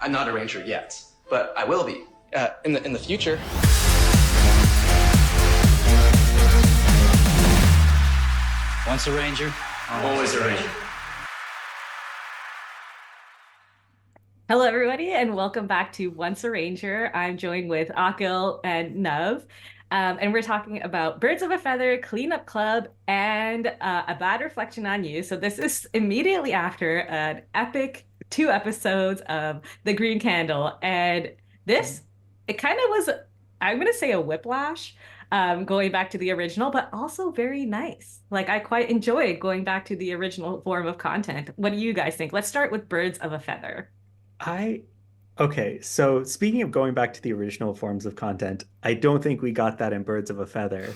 I'm not a ranger yet, but I will be in the future. Once a ranger, Always a ranger. Hello, everybody, and welcome back to Once a Ranger. I'm joined with Akil and Nav, and we're talking about Birds of a Feather, Cleanup Club, and A Bad Reflection on You. So this is immediately after an epic 2 episodes of The Green Candle, and it kind of was, I'm going to say, a whiplash. Going back to the original, but also very nice. Like, I quite enjoyed going back to the original form of content. What do you guys think? Let's start with Birds of a Feather. Okay, so speaking of going back to the original forms of content, I don't think we got that in Birds of a Feather.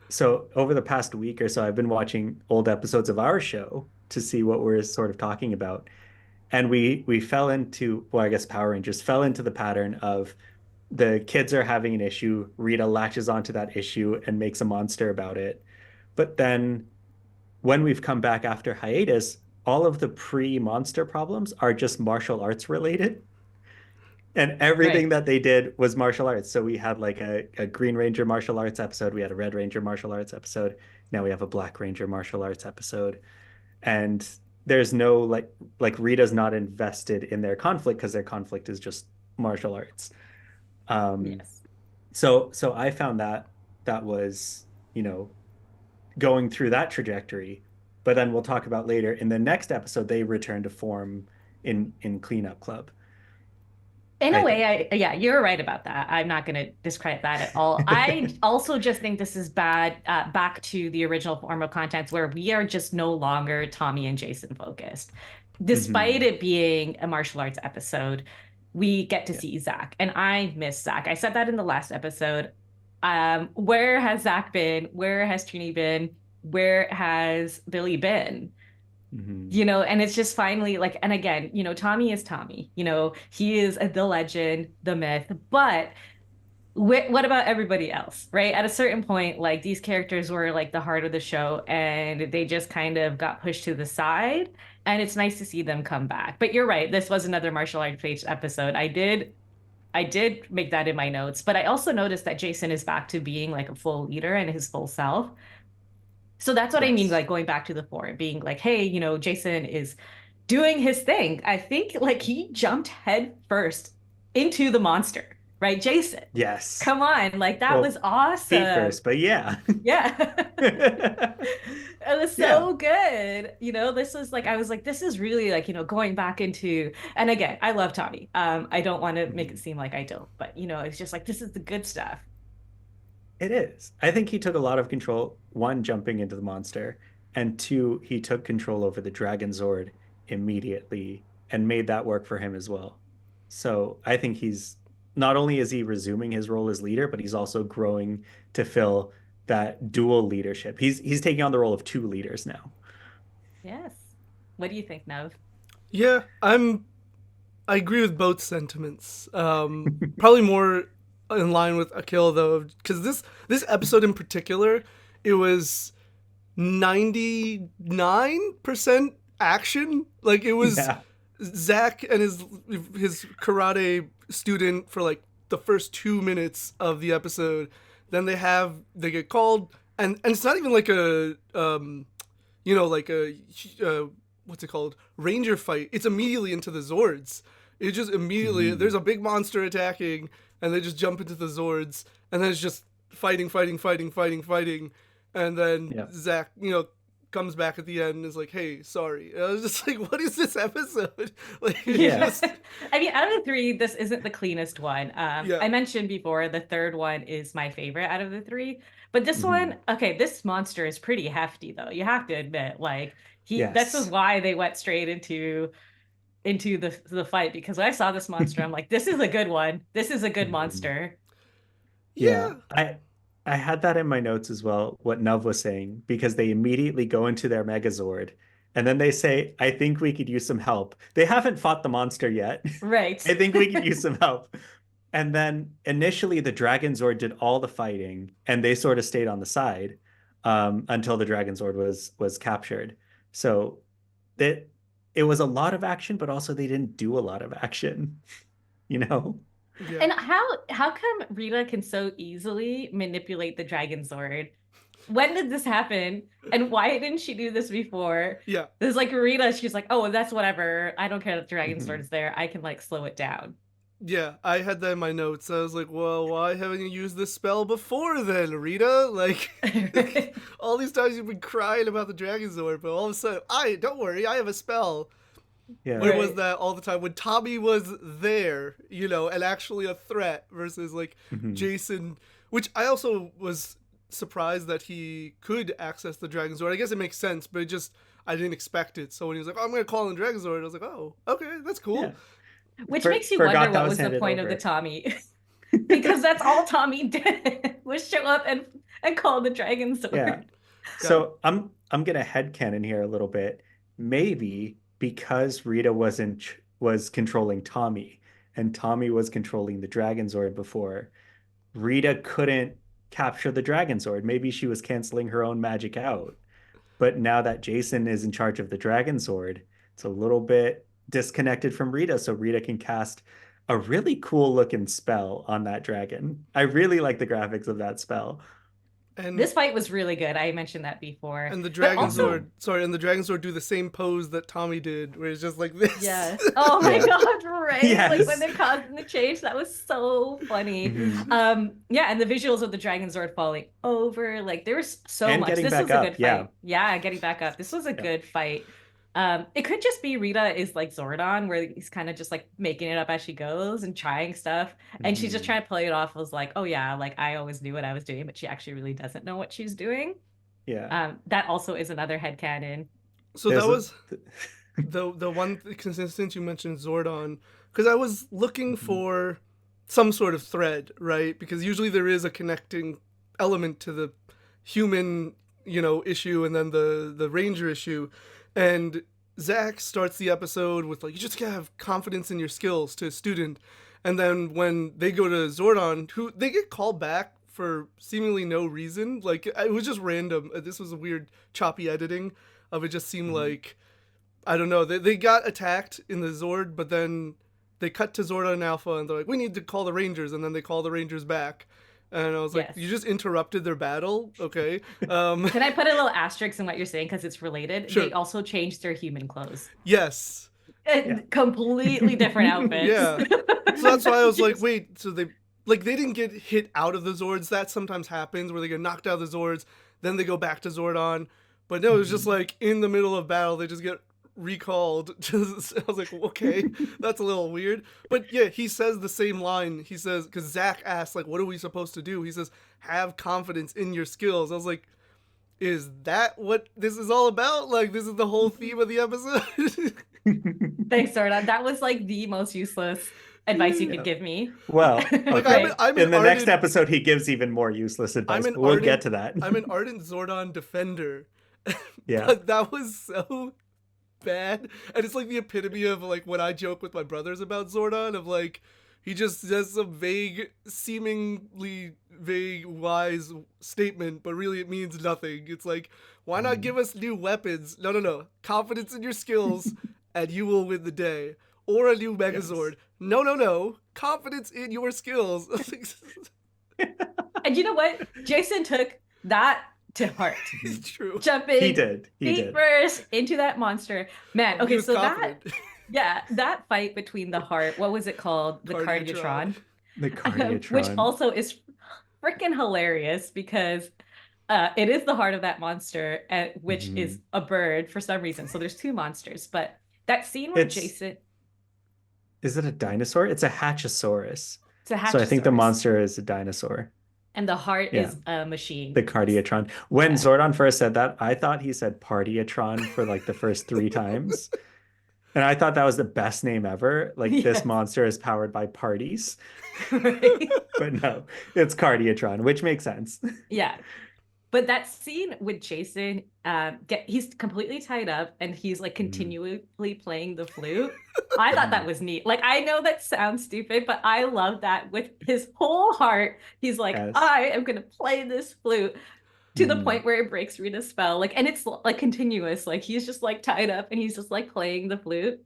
So over the past week or so, I've been watching old episodes of our show to see what we're sort of talking about. And we fell into, well, I guess Power Rangers fell into the pattern of the kids are having an issue, Rita latches onto that issue and makes a monster about it. But then when we've come back after hiatus, all of the pre-monster problems are just martial arts related. And everything that they did was martial arts. So we had like a Green Ranger martial arts episode. We had a Red Ranger martial arts episode. Now we have a Black Ranger martial arts episode. And there's no like Rita's not invested in their conflict because their conflict is just martial arts. Yes. So I found that was, going through that trajectory. But then we'll talk about later in the next episode, they return to form in Cleanup Club. In a way, yeah, you're right about that. I'm not going to discredit that at all. I also just think this is bad back to the original form of content where we are just no longer Tommy and Jason focused. Despite it being a martial arts episode, we get to see Zach, and I miss Zach. I said that in the last episode. Where has Zach been? Where has Trini been? Where has Billy been? And it's just finally like, and again, Tommy is Tommy, he is the legend, the myth, but what about everybody else, right? At a certain point, like these characters were like the heart of the show and they just kind of got pushed to the side, and it's nice to see them come back. But you're right, this was another martial arts based episode. I did make that in my notes, but I also noticed that Jason is back to being like a full leader and his full self. So that's what I mean, like going back to the forum, being like, hey, Jason is doing his thing. I think like he jumped head first into the monster, right, Jason? Yes. Come on, like that was awesome. Feet first, but yeah. Yeah. It was so good. This was like, I was like, this is really like, going back into, and again, I love Tommy. I don't want to make it seem like I don't, but it's just like, this is the good stuff. It is. I think he took a lot of control, one, jumping into the monster, and two, he took control over the Dragon Zord immediately and made that work for him as well. So I think he's, not only is he resuming his role as leader, but he's also growing to fill that dual leadership. He's taking on the role of two leaders now. Yes. What do you think, Nev? Yeah, I agree with both sentiments. Probably more in line with Akil though, because this episode in particular, it was 99% action. Like it was Zach and his karate student for like the first 2 minutes of the episode. Then they get called, and it's not even like a what's it called, ranger fight. It's immediately into the Zords. It just immediately there's a big monster attacking, and they just jump into the Zords, and then it's just fighting, and then Zach, comes back at the end and is like, "Hey, sorry." And I was just like, "What is this episode?" Like, I mean, out of the three, this isn't the cleanest one. I mentioned before the third one is my favorite out of the three, but this one, okay, this monster is pretty hefty though. You have to admit, like this is why they went straight into the fight, because when I saw this monster, I'm like, this is a good one. This is a good monster. Yeah. I had that in my notes as well, what Nuv was saying, because they immediately go into their Megazord and then they say, I think we could use some help. They haven't fought the monster yet. Right. I think we could use some help. And then initially the Dragon Zord did all the fighting and they sort of stayed on the side until the Dragon Zord was captured. So it was a lot of action, but also they didn't do a lot of action, you know? Yeah. And how come Rita can so easily manipulate the dragon sword? When did this happen? And why didn't she do this before? Yeah. There's like Rita, she's like, oh, that's whatever. I don't care that the dragon Mhm. sword is there. I can like slow it down. Yeah, I had that in my notes. I was like, well, why haven't you used this spell before then, Rita? Like, all these times you've been crying about the dragon sword, but all of a sudden, don't worry, I have a spell. Yeah. Where Right. was that all the time? When Tommy was there, and actually a threat versus like Mhm. Jason, which I also was surprised that he could access the dragon sword. I guess it makes sense, but I didn't expect it. So when he was like, oh, I'm going to call in dragon sword, I was like, oh, okay, that's cool. Yeah. Which For- makes you forgot wonder that what was was the handed point of the over. Tommy. Because that's all Tommy did was show up and call the dragon sword. Yeah. So I'm gonna headcanon here a little bit. Maybe because Rita was controlling Tommy and Tommy was controlling the Dragon Zord before, Rita couldn't capture the Dragon Zord. Maybe she was canceling her own magic out. But now that Jason is in charge of the Dragon Zord, it's a little bit disconnected from Rita, so Rita can cast a really cool looking spell on that dragon. I really like the graphics of that spell. And This fight was really good. I mentioned that before. and the But dragon also- sword, and the dragon sword do the same pose that Tommy did, where it's just like this. Yes. Oh my Yeah. God, right? Like Yes. when they're causing the change, that was so funny. Mhm. Yeah, and the visuals of the dragon sword falling over, like there was so And much. getting This back was a up, good yeah. fight. Yeah, getting back up. This was a good fight. It could just be Rita is like Zordon, where he's kind of just like making it up as she goes and trying stuff. And she's just Mhm. trying to play it off as like, oh yeah, like I always knew what I was doing, but she actually really doesn't know what she's doing. Yeah. That also is another headcanon. So There's that a- was the one consistent you mentioned Zordon, because I was looking for some sort of thread, right? Because usually there is a connecting element to the human, issue and then the ranger issue. And Zach starts the episode with like, you just gotta have confidence in your skills to a student. And then when they go to Zordon, who they get called back for seemingly no reason. Like it was just random. This was a weird choppy editing of it. Just seemed like, I don't know. They got attacked in the Zord, but then they cut to Zordon Alpha and they're like, we need to call the Rangers, and then they call the Rangers back. And I was like, Yes. you just interrupted their battle? Okay. Can I put a little asterisk in what you're saying because it's related? Sure. They also changed their human clothes. Yes. Completely different outfits. Yeah. So that's why I was like, wait, so they didn't get hit out of the Zords. That sometimes happens where they get knocked out of the Zords, then they go back to Zordon. But no, it was just like in the middle of battle, they just get recalled. I was like, okay, that's a little weird. But yeah, he says the same line. He says, because Zach asked, like, what are we supposed to do? He says, have confidence in your skills. I was like, is that what this is all about? Like, this is the whole theme of the episode? Thanks, Zordon. That was like the most useless advice you could give me. Well, Like, okay. I'm in an the next ardent- episode, he gives even more useless advice. But we'll get to that. I'm an ardent Zordon defender. Yeah. But that was so bad. And it's like the epitome of like when I joke with my brothers about Zordon, of like, he just says some vague, seemingly vague, wise statement, but really it means nothing. It's like, why not give us new weapons? No. Confidence in your skills, and you will win the day. Or a new Megazord. No. Confidence in your skills. And you know what? Jason took that to heart. It's true. Jumping He did. feet first into that monster. Man, He okay, was so confident. that fight between the heart, what was it called? The Cardiatron. Cardiatron. The Cardiatron. Which also is freaking hilarious because it is the heart of that monster, which is a bird for some reason. So there's two monsters, but that scene where It's- Jason, Is it a dinosaur? It's a Hatchosaurus. it's a So I think the Hatchosaurus, monster is a dinosaur. and the heart Yeah. is a machine. The Cardiatron. When Yeah. Zordon first said that, I thought he said Partiatron for like the first 3 times. And I thought that was the best name ever. Like, Yes. this monster is powered by parties. Right? But no, it's Cardiatron, which makes sense. Yeah. But that scene with Jason, he's completely tied up and he's like continually playing the flute. I thought that was neat. Like, I know that sounds stupid, but I love that with his whole heart. He's like, Yes. I am going to play this flute. to the point where it breaks Rita's spell. Like, and it's like continuous. Like he's just like tied up and he's just like playing the flute.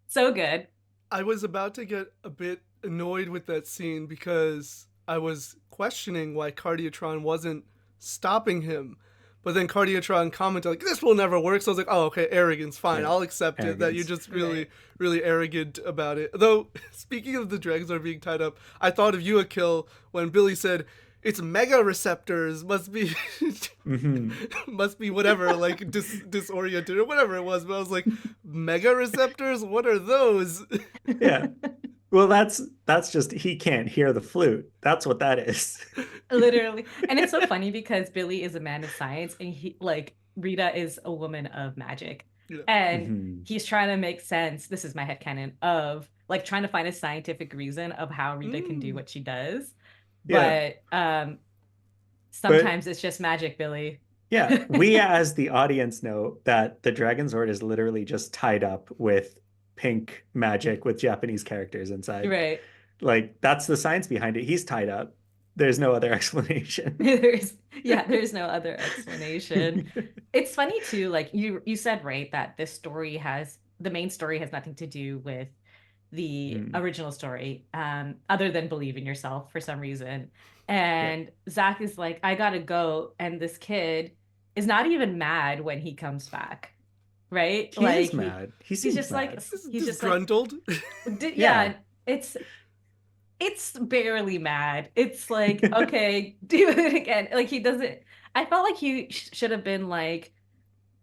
So good. I was about to get a bit annoyed with that scene because I was questioning why Cardiotron wasn't stopping him. But then Cardiotron commented like, "This will never work." So I was like, "Oh, okay, arrogance, fine. I'll accept it that you're just really arrogant about it." Though, speaking of the Dragzor being tied up, I thought of you, Akil, when Billy said, "It's mega receptors, must be must be whatever, like disoriented or whatever it was." But I was like, "Mega receptors? What are those?" Yeah. Well, that's just he can't hear the flute. That's what that is. Literally. And it's so funny because Billy is a man of science and he like Rita is a woman of magic. Yeah. And he's trying to make sense, this is my headcanon, of like trying to find a scientific reason of how Rita can do what she does. Yeah. But sometimes it's just magic, Billy. Yeah. We as the audience know that the Dragon Zord is literally just tied up with pink magic with Japanese characters inside. Right. Like that's the science behind it. He's tied up. There's no other explanation. There's no other explanation. It's funny too, like you said, right, that the main story has nothing to do with the original story, other than believe in yourself for some reason. And Zach is like, I gotta go, and this kid is not even mad when he comes back. Right? He is mad. He's just mad. like he's just disgruntled. Yeah, it's barely mad. It's like, okay, do it again. Like he doesn't. I felt like he should have been like,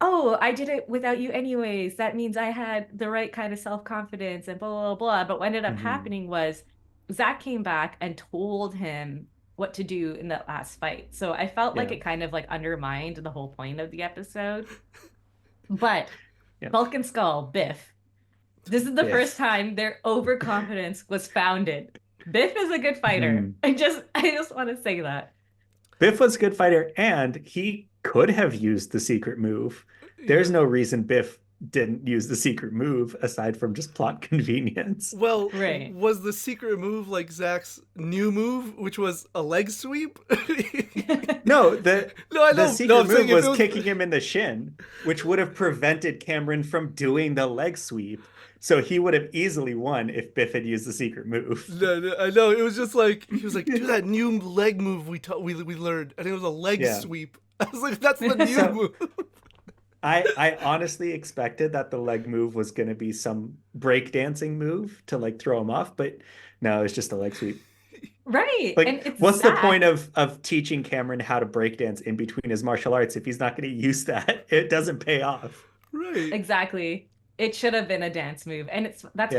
oh, I did it without you anyways. That means I had the right kind of self-confidence and blah blah blah. But what ended up happening was Zach came back and told him what to do in that last fight. So I felt like it kind of like undermined the whole point of the episode. But Vulcan Skull, Biff. This is the first time their overconfidence was founded. Biff is a good fighter. I just want to say that. Biff was a good fighter, and he could have used the secret move. There's no reason Biff didn't use the secret move aside from just plot convenience. Well, was the secret move like Zach's new move, which was a leg sweep? No, the secret move was kicking him in the shin, which would have prevented Cameron from doing the leg sweep. So he would have easily won if Biff had used the secret move. No, I know. It was just like, he was like, do that new leg move we learned. I think it was a leg sweep. I was like, that's the new move. I honestly expected that the leg move was going to be some breakdancing move to like throw him off, but no, it's just a leg sweep. Right. Like, and it's what's the point of teaching Cameron how to breakdance in between his martial arts if he's not going to use that? It doesn't pay off. Right. Exactly. It should have been a dance move, and that's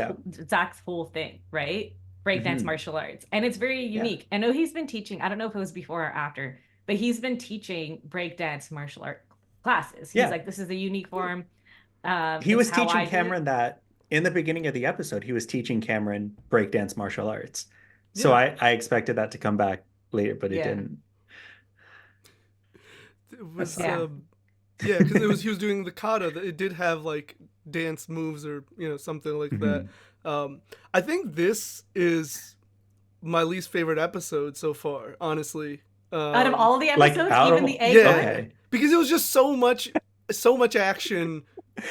Zach's whole thing, right? Breakdance martial arts, and it's very unique. I know he's been teaching. I don't know if it was before or after, but he's been teaching breakdance martial art classes. He's like, this is a unique form. He was teaching Cameron that in the beginning of the episode. He was teaching Cameron breakdance martial arts. So I expected that to come back later, but it didn't. It was because he was doing the kata. It did have like dance moves or something like that. I think this is my least favorite episode so far, honestly. Out of all the episodes, even the egg one? Because it was just so much action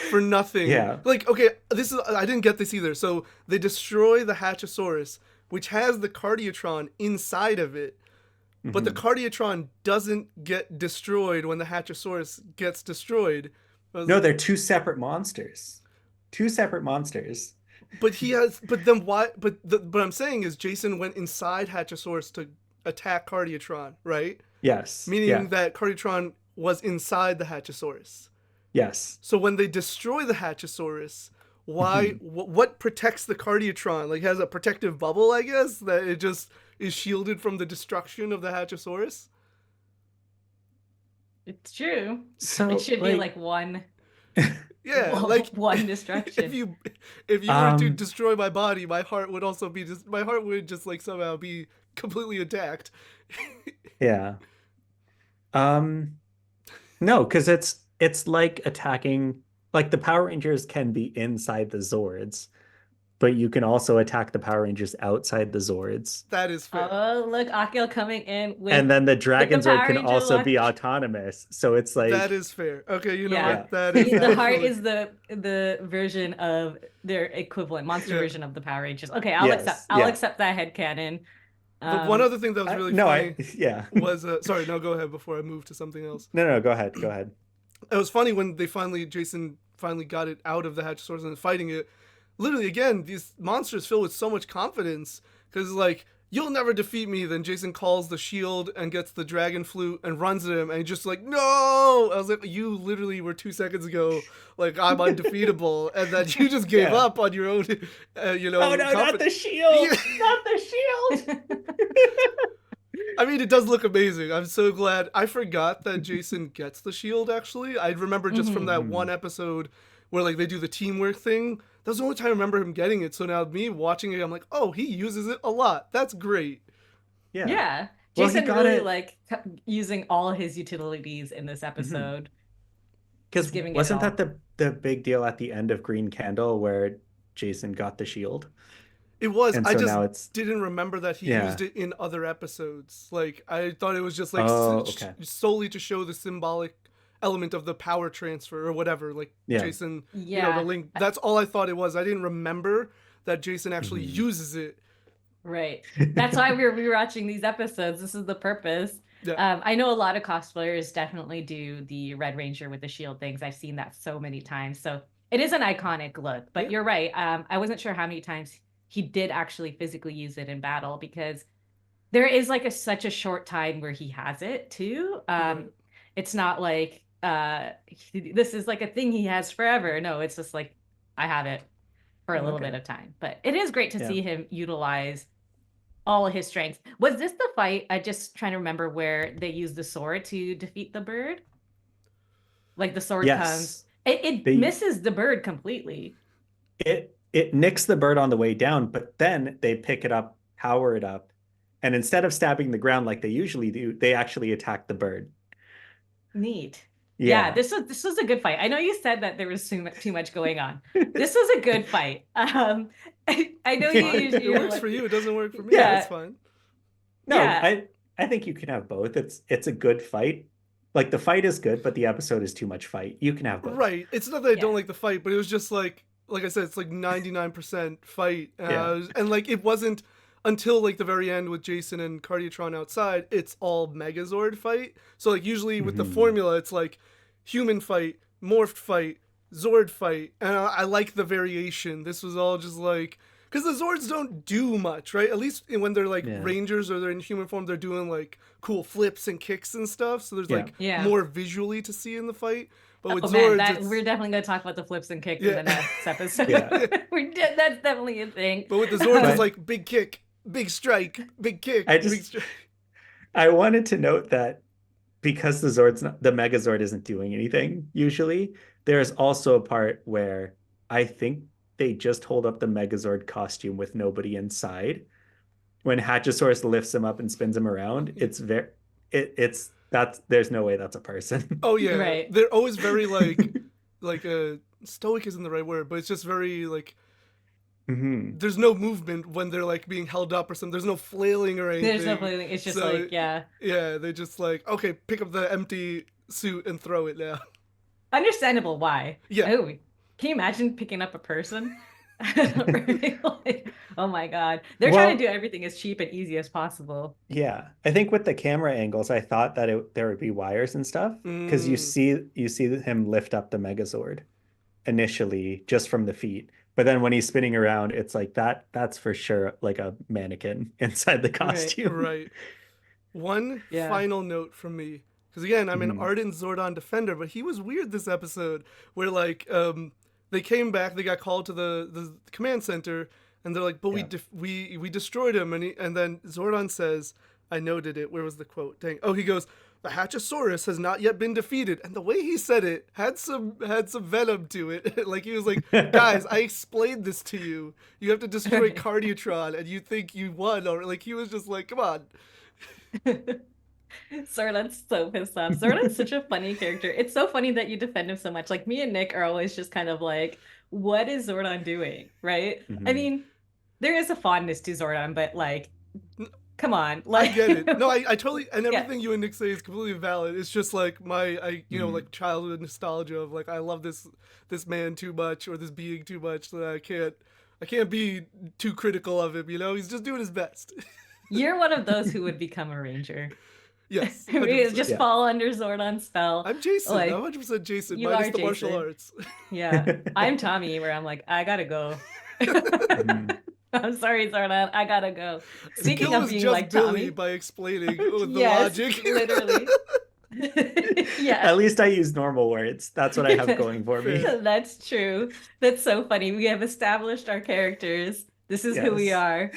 for nothing. Like, okay, I didn't get this either. So they destroy the Hatchosaurus, which has the Cardiotron inside of it, but the Cardiotron doesn't get destroyed when the Hatchosaurus gets destroyed. No, they're two separate monsters. But then why? But what I'm saying is Jason went inside Hatchosaurus to attack Cardiotron, right? Yes. Meaning that Cardiotron was inside the Hatchosaurus. Yes. So when they destroy the Hatchosaurus, why? What protects the Cardiotron? Like, has a protective bubble, I guess, that it just is shielded from the destruction of the Hatchosaurus? It's true. So it should be like one. Yeah, like one destruction. If you were to destroy my body, my heart would also be my heart would just like somehow be completely attacked. Yeah. No, because it's like attacking. Like the Power Rangers can be inside the Zords, but you can also attack the Power Rangers outside the Zords. That is fair. Oh, look, Akil coming in with And then the Dragon Zord Power can Ranger also luck. be autonomous. So it's like That is fair. Okay, you know Yeah. what? That is the heart actually- is the version of their equivalent monster Yeah. version of the Power Rangers. Okay, I'll Yes, accept that headcanon. But one other thing that was really no, funny yeah. was sorry, no, go ahead before I move to something else. No, go ahead. Go ahead. It was funny when Jason finally got it out of the Hatchosaurus and fighting it. Literally, again, these monsters fill with so much confidence because, like, you'll never defeat me. Then Jason calls the shield and gets the dragon flute and runs at him, and he's just like, no! I was like, you literally were 2 seconds ago, like, I'm undefeatable, and that you just gave up on your own, you know. Oh no, not the shield! Yeah. Not the shield! I mean, it does look amazing. I'm so glad. I forgot that Jason gets the shield, actually. I remember just from that one episode where, like, they do the teamwork thing. That was the only time I remember him getting it. So now me watching it, I'm like, oh, he uses it a lot. That's great. Yeah. Well, he Jason got really it- like using all his utilities in this episode. Because giving it wasn't all. that the big deal at the end of Green Candle where Jason got the shield? It was. And I so just now it's didn't remember that he Yeah. used it in other episodes. Like, I thought it was just like Oh, okay. solely to show the symbolic element of the power transfer or whatever. Like Yeah. Jason, Yeah. you know, the link. That's all I thought it was. I didn't remember that Jason actually Mhm. uses it. Right. That's why we're rewatching these episodes. This is the purpose. Yeah. I know a lot of cosplayers definitely do the Red Ranger with the shield things. I've seen that so many times. So it is an iconic look, but Yeah. you're right. I wasn't sure how many times he did actually physically use it in battle because there is like such a short time where he has it too. Right. It's not like this is like a thing he has forever. No, it's just like I have it for a little Okay. bit of time. But it is great to Yeah. see him utilize all of his strengths. Was this the fight? I just trying to remember where they used the sword to defeat the bird. Like the sword comes, Yes. it They- misses the bird completely. It nicks the bird on the way down, but then they pick it up, power it up, and instead of stabbing the ground like they usually do, they actually attack the bird. Neat. Yeah. This was a good fight. I know you said that there was too much going on. This was a good fight. I know Fine. you. It you're works like- for you. It doesn't work for me. Yeah. That's fine. No, Yeah. I think you can have both. It's a good fight. Like the fight is good, but the episode is too much fight. You can have both. Right. It's not that I don't Yeah. like the fight, but it was just like I said, it's like 99% fight. Yeah. And like it wasn't until like the very end with Jason and Cardiotron outside, it's all Megazord fight. So like usually with the Mhm. formula, it's like human fight, morphed fight, Zord fight. And I like the variation. This was all just like, because the Zords don't do much, right? At least when they're like Yeah. Rangers or they're in human form, they're doing like cool flips and kicks and stuff. So there's Yeah. like Yeah. more visually to see in the fight. But with Oh Zords, man, it's... we're definitely going to talk about the flips and kicks Yeah. in the next episode. Yeah. That's definitely a thing. But with the Zords, But- it's like big kick, big strike, big kick, I big just- strike. I wanted to note that because the Megazord isn't doing anything usually, there's also a part where I think they just hold up the Megazord costume with nobody inside. When Hatchosaurus lifts him up and spins him around, it's there's no way that's a person. Oh yeah, Right. they're always very like stoic isn't the right word, but it's just very like Mhm. there's no movement when they're like being held up or something. There's no flailing or anything. There's no feeling. It's just So, like, yeah. Yeah, they just like, okay, pick up the empty suit and throw it now. Understandable why. Yeah. Oh, can you imagine picking up a person? Like, oh my God. They're Well- trying to do everything as cheap and easy as possible. Yeah, I think with the camera angles, I thought that there would be wires and stuff because you see him lift up the Megazord initially just from the feet, but then when he's spinning around, it's like that's for sure like a mannequin inside the costume. Right. One Yeah. final note from me. Because again, I'm an Mhm. ardent Zordon defender, but he was weird this episode where like they came back, they got called to the command center, and they're like, but Yeah. we destroyed him, and then Zordon says, I noted it. Where was the quote? Dang. Oh, he goes, the Hatchosaurus has not yet been defeated, and the way he said it had some venom to it. Like he was like, guys, I explained this to you. You have to destroy Cardiotron, and you think you won, or like he was just like, come on. Zordon's so pissed off. Zordon's such a funny character. It's so funny that you defend him so much. Like me and Nick are always just kind of like, what is Zordon doing, right? I Mhm. mean, there is a fondness to Zordon, but like, come on, I like, get it. No, I totally, and yeah, everything you and Nick say is completely valid. It's just like you know, Mhm. like childhood nostalgia of like I love this man too much or this being too much that I can't be too critical of him. You know, he's just doing his best. you're one of those who would become a ranger. Yes, We 100%. just Yeah. fall under Zordon's spell. I'm Jason. I'm Like, 100% Jason, you minus are the martial Jason. arts. Yeah. I'm Tommy, where I'm like, I gotta go. Mhm. I'm sorry, Zordon. I gotta go. The Speaking kill of was being just like Billy Tommy, by explaining the yes, logic. literally. Yeah, At least I use normal words. That's what I have going for me. Fair. that's true. That's so funny. We have established our characters. This is who we Yes. are.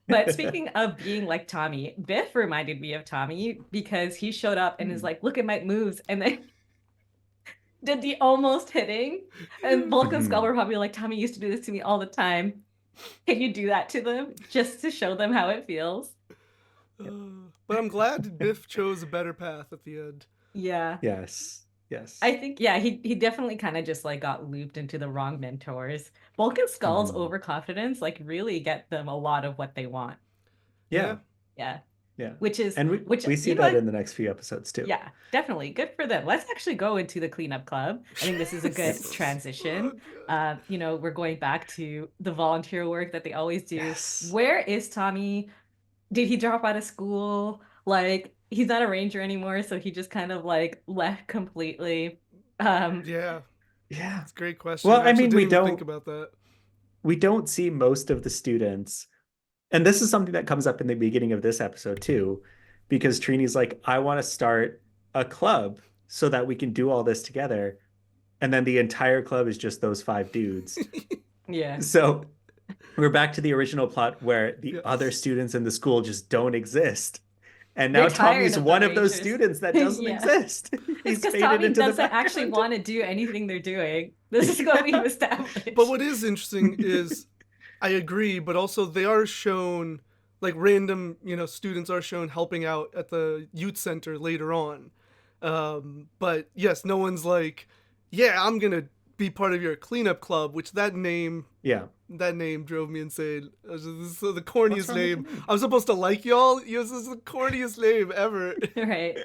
But speaking of being like Tommy, Biff reminded me of Tommy because he showed up and is like, look at my moves. And then did the almost hitting. And Bulk and Skull Mhm. were probably like, Tommy used to do this to me all the time. Can you do that to them just to show them how it feels? But I'm glad Biff chose a better path at the end. Yeah. Yes. Yes. I think, yeah, he definitely kind of just like got looped into the wrong mentors. Bulk and Skull's Mhm. overconfidence like really get them a lot of what they want. Yeah. Yeah. Yeah. Which is And which we see you know that what? in the next few episodes too. Yeah, definitely. Good for them. Let's actually go into the cleanup club. I think this is a good Yes. transition. Oh, God. You know, we're going back to the volunteer work that they always do. Yes. Where is Tommy? Did he drop out of school? Like, he's not a ranger anymore, so he just kind of like left completely. Yeah, Yeah. it's a great question. Well, I I actually mean, didn't even think about that. we don't see most of the students. And this is something that comes up in the beginning of this episode too, because Trini's like, I want to start a club so that we can do all this together. And then the entire club is just those 5 dudes. Yeah. So we're back to the original plot where the Yes. other students in the school just don't exist. And They're now tired Tommy's of the one of those Rangers. students that doesn't Yeah. exist. It's He's because faded Tommy into the doesn't actually background. want to do anything they're doing. This is what we've established. But what is interesting is, I agree, but also they are shown, like random, you know, students are shown helping out at the youth center later on. But yes, no one's like, yeah, I'm gonna be part of your cleanup club, which that name Yeah. drove me insane. I was just, this is the What's corniest wrong with the name. name? I'm supposed to like y'all? Yes, this is the corniest name ever. Right.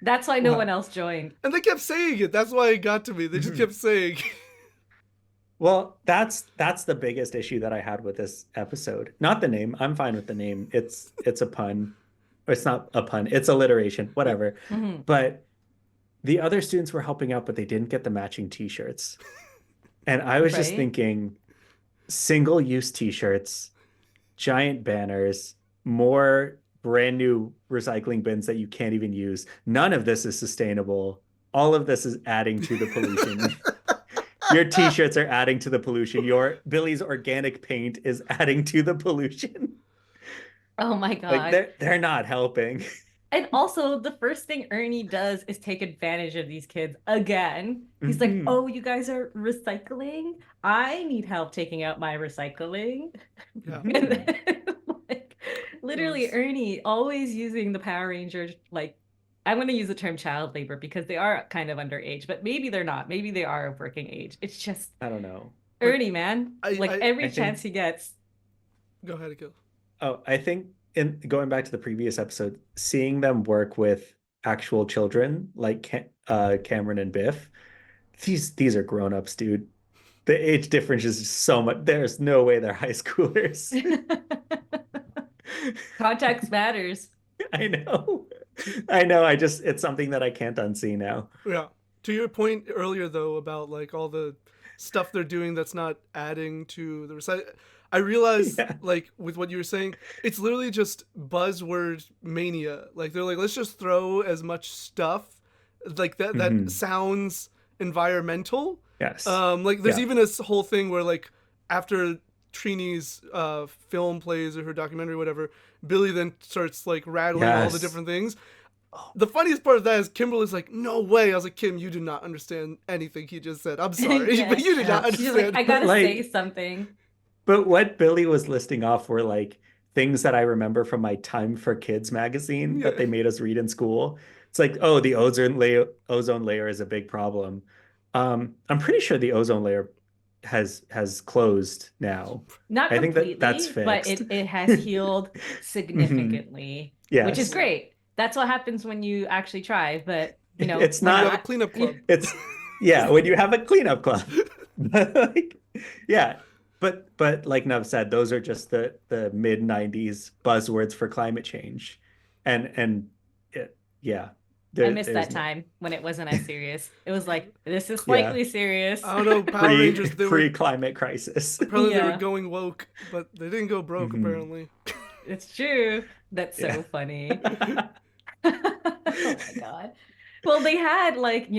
That's why no Well- one else joined. And they kept saying it. That's why it got to me. They just kept saying. Well, that's the biggest issue that I had with this episode. Not the name. I'm fine with the name. It's a pun. Or it's not a pun. It's alliteration. Whatever. Mhm. But the other students were helping out, but they didn't get the matching t-shirts. And I was just Right. thinking single-use t-shirts, giant banners, more brand new recycling bins that you can't even use. None of this is sustainable. All of this is adding to the pollution. Your t-shirts are adding to the pollution. Your Billy's organic paint is adding to the pollution. Oh my Like God. they're not helping. And also, the first thing Ernie does is take advantage of these kids again. He's like, Mhm. oh, you guys are recycling? I need help taking out my recycling. Yeah. And then, like, literally, Yes. Ernie always using the Power Rangers, like, I'm going to use the term child labor because they are kind of underage, but maybe they're not. Maybe they are of working age. It's just I don't know. Ernie, man. I- Like, I- every I think- chance he gets. Go ahead, Akil. Oh, I think in going back to the previous episode, seeing them work with actual children like Cameron and Biff, these are grown-ups, dude. The age difference is so much. There's no way they're high schoolers. Context matters. I know. I know. It's something that I can't unsee now. Yeah. To your point earlier, though, about like all the stuff they're doing that's not adding to the I realized, Yeah. like, with what you were saying, it's literally just buzzword mania. Like, they're like, let's just throw as much stuff like that Mhm. sounds environmental. Yes. Like, there's Yeah. even this whole thing where, like, after Trini's film plays or her documentary or whatever, Billy then starts, like, rattling all the Yes. different things. The funniest part of that is Kimberly's like, no way. I was like, Kim, you did not understand anything he just said. I'm sorry, Yeah. but you did not She's understand. like, I gotta Like- say something. But what Billy was listing off were like things that I remember from my Time for Kids magazine that Yeah. they made us read in school. It's like, oh, the ozone layer is a big problem. I'm pretty sure the ozone layer has closed now. Not I think completely, that's but fixed. it has healed Mhm. significantly, which is Yes. great. That's what happens when you actually try. But It's When you have a not. cleanup club. It's yeah, when you have a cleanup club. But like, yeah. But like Nev said, those are just the mid 90s buzzwords for climate change. And yeah. I missed There's that time when it wasn't as serious. It was like, this is yeah. slightly serious. I don't know, Power Rangers, they were Pre-climate crisis. apparently they were Yeah. going woke, but they didn't go broke Mhm. apparently. It's true. That's so Yeah. funny. Oh my God. Well, they had like,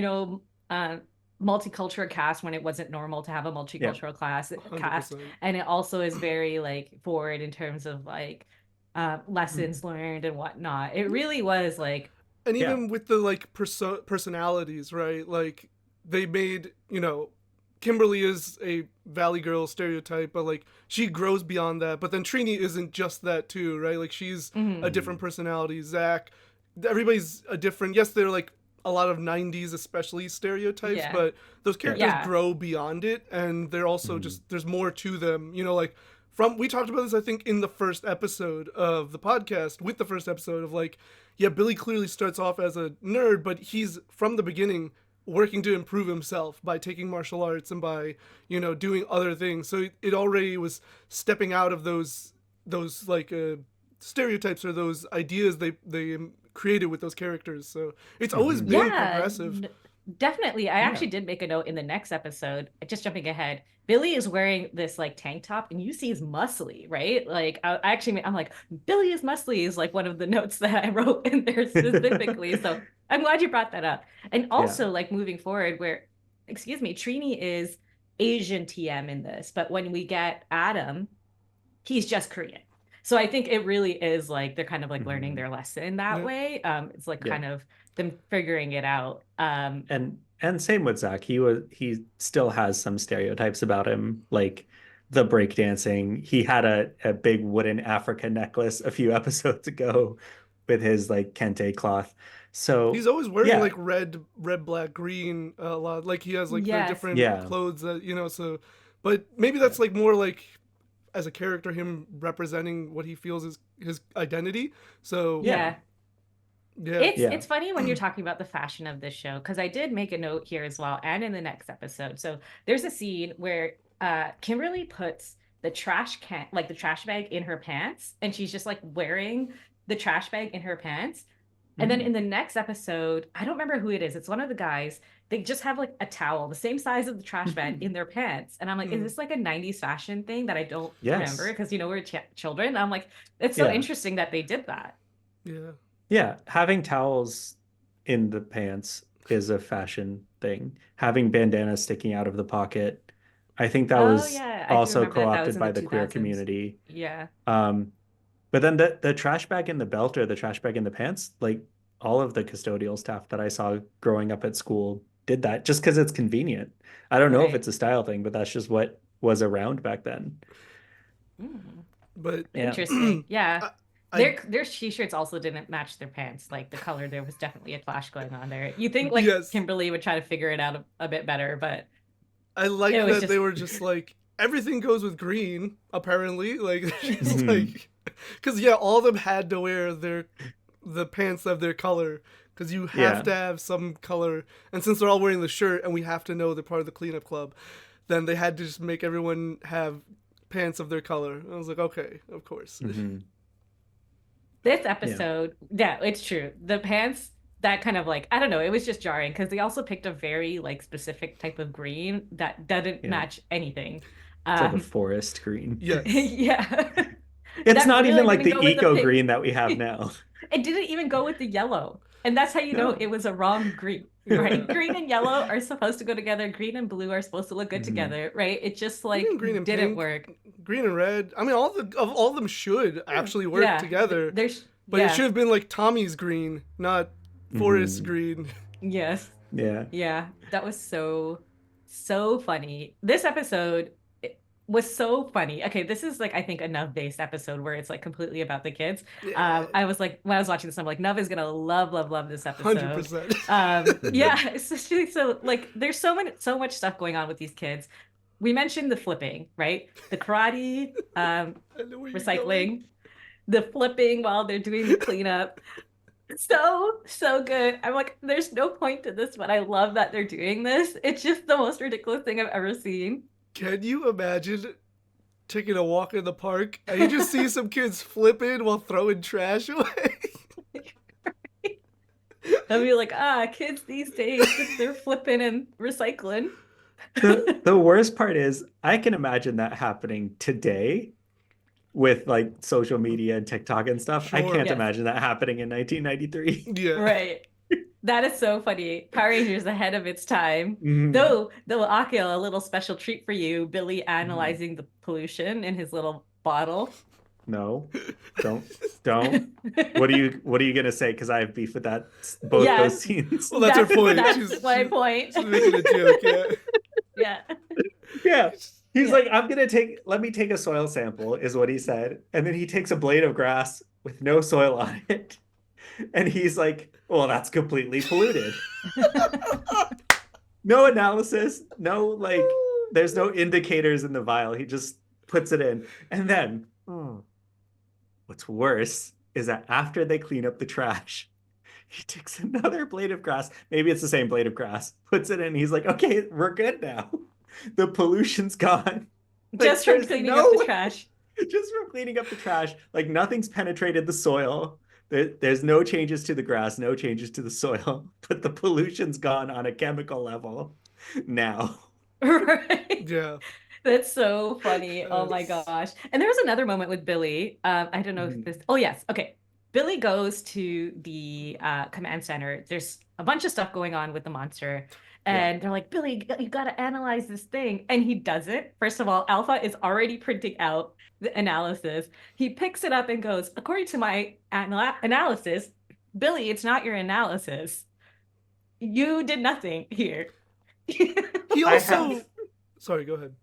multicultural cast when it wasn't normal to have a multicultural cast, 100%. and it also is very like forward in terms of like lessons learned and whatnot. It really was like, And Yeah. even with the like personalities, right? Like they made, Kimberly is a Valley girl stereotype, but like she grows beyond that. But then Trini isn't just that too, right? Like she's a different personality. Zach, everybody's a different. Yes, they're like a lot of 90s especially stereotypes, Yeah. but those characters Yeah. grow beyond it, and they're also just there's more to them. Like we talked about this I think in the first episode of the podcast, with the first episode of like, yeah, Billy clearly starts off as a nerd, but he's from the beginning working to improve himself by taking martial arts and by doing other things. So it already was stepping out of those like stereotypes or those ideas they created with those characters. So it's always been progressive. Definitely. I actually did make a note in the next episode, just jumping ahead. Billy is wearing this like tank top and you see he's muscly, right? Like I'm like, Billy is muscly is like one of the notes that I wrote in there specifically. So I'm glad you brought that up. And also like moving forward Trini is Asian TM in this, but when we get Adam, he's just Korean. So I think it really is like they're kind of like learning their lesson that way. It's like kind of them figuring it out. And same with Zach. He still has some stereotypes about him, like the breakdancing. He had a big wooden Africa necklace a few episodes ago with his like kente cloth. So he's always wearing like red, black, green a lot. Like he has like the different clothes that So, but maybe that's like more like as a character, him representing what he feels is his identity. So it's funny when you're talking about the fashion of this show, because I did make a note here as well, and in the next episode. So there's a scene where Kimberly puts the trash bag in her pants, and she's just like wearing the trash bag in her pants. And then in the next episode, I don't remember who it is. It's one of the guys. They just have like a towel, the same size of the trash bag in their pants. And I'm like, is this like a 90s fashion thing that I don't remember? Because, we're children. I'm like, it's so interesting that they did that. Yeah. Yeah. Having towels in the pants is a fashion thing. Having bandanas sticking out of the pocket. I think that was also co-opted by the queer community. Yeah. But then the trash bag in the belt or the trash bag in the pants, like all of the custodial staff that I saw growing up at school did that just because it's convenient. I don't know if it's a style thing, but that's just what was around back then. But interesting. Yeah. Their t-shirts also didn't match their pants. Like the color, there was definitely a clash going on there. You think like Kimberly would try to figure it out a bit better, but I like that they were just like, everything goes with green, apparently. Like, like, because all of them had to wear the pants of their color, because you have to have some color. And since they're all wearing the shirt, and we have to know they're part of the cleanup club, then they had to just make everyone have pants of their color. And I was like, okay, of course. This episode, it's true. The pants, that kind of like, I don't know, it was just jarring because they also picked a very like specific type of green that doesn't match anything. It's like a forest green. Yes. Yeah. It's not really even like the eco green that we have now. It didn't even go with the yellow. And that's how you know it was a wrong green, right? Green and yellow are supposed to go together. Green and blue are supposed to look good together, right? It just like green and didn't pink, work. Green and red. I mean, all of them should actually work together. But it should have been like Tommy's green, not Forrest's green. Yes. Yeah. Yeah. That was so funny. This episode was so funny. Okay, this is like I think a Nuv based episode where it's like completely about the kids. I was like, when I was watching this, I'm like, Nuv is gonna love this episode. 100%. Yeah, especially so like there's so much stuff going on with these kids. we mentioned the flipping, right? The karate, I know where you're going. recycling, the flipping while they're doing the cleanup. So good. I'm like, there's no point to this, but I love that they're doing this. It's just the most ridiculous thing I've ever seen. Can you imagine taking a walk in the park and you just see some kids flipping while throwing trash away? I'll be like, kids these days, they're flipping and recycling. The worst part is I can imagine that happening today with like social media and TikTok and stuff. I Sure. can't Yes. imagine that happening in 1993. Yeah. Right. That is so funny. Power Rangers ahead of its time. Mhm. Though Akio, a little special treat for you, Billy analyzing the pollution in his little bottle. No, don't. What are you gonna say? Because I have beef with both Yeah. those scenes. Well, that's her point. That's my point. She's making a joke, yeah. Yeah. Yeah. He's Yeah. like, let me take a soil sample, is what he said. And then he takes a blade of grass with no soil on it. And he's like, well, that's completely polluted. No analysis, no, like, there's no indicators in the vial. He just puts it in. And then, what's worse is that after they clean up the trash, he takes another blade of grass. Maybe it's the same blade of grass, puts it in. He's like, okay, we're good now. The pollution's gone. Just from there's cleaning no up the way- trash. Just from cleaning up the trash. Like nothing's penetrated the soil. There's no changes to the grass, no changes to the soil, but the pollution's gone on a chemical level now. Right. Yeah. That's so funny. Oh my Yes. gosh. And there was another moment with Billy. I don't know if this. Oh, yes. Okay. Billy goes to the command center. There's a bunch of stuff going on with the monster. And they're like, Billy, you got to analyze this thing. And he doesn't. First of all, Alpha is already printing out the analysis. He picks it up and goes, according to my analysis, Billy, it's not your analysis. You did nothing here. He I also... have- Sorry, go ahead.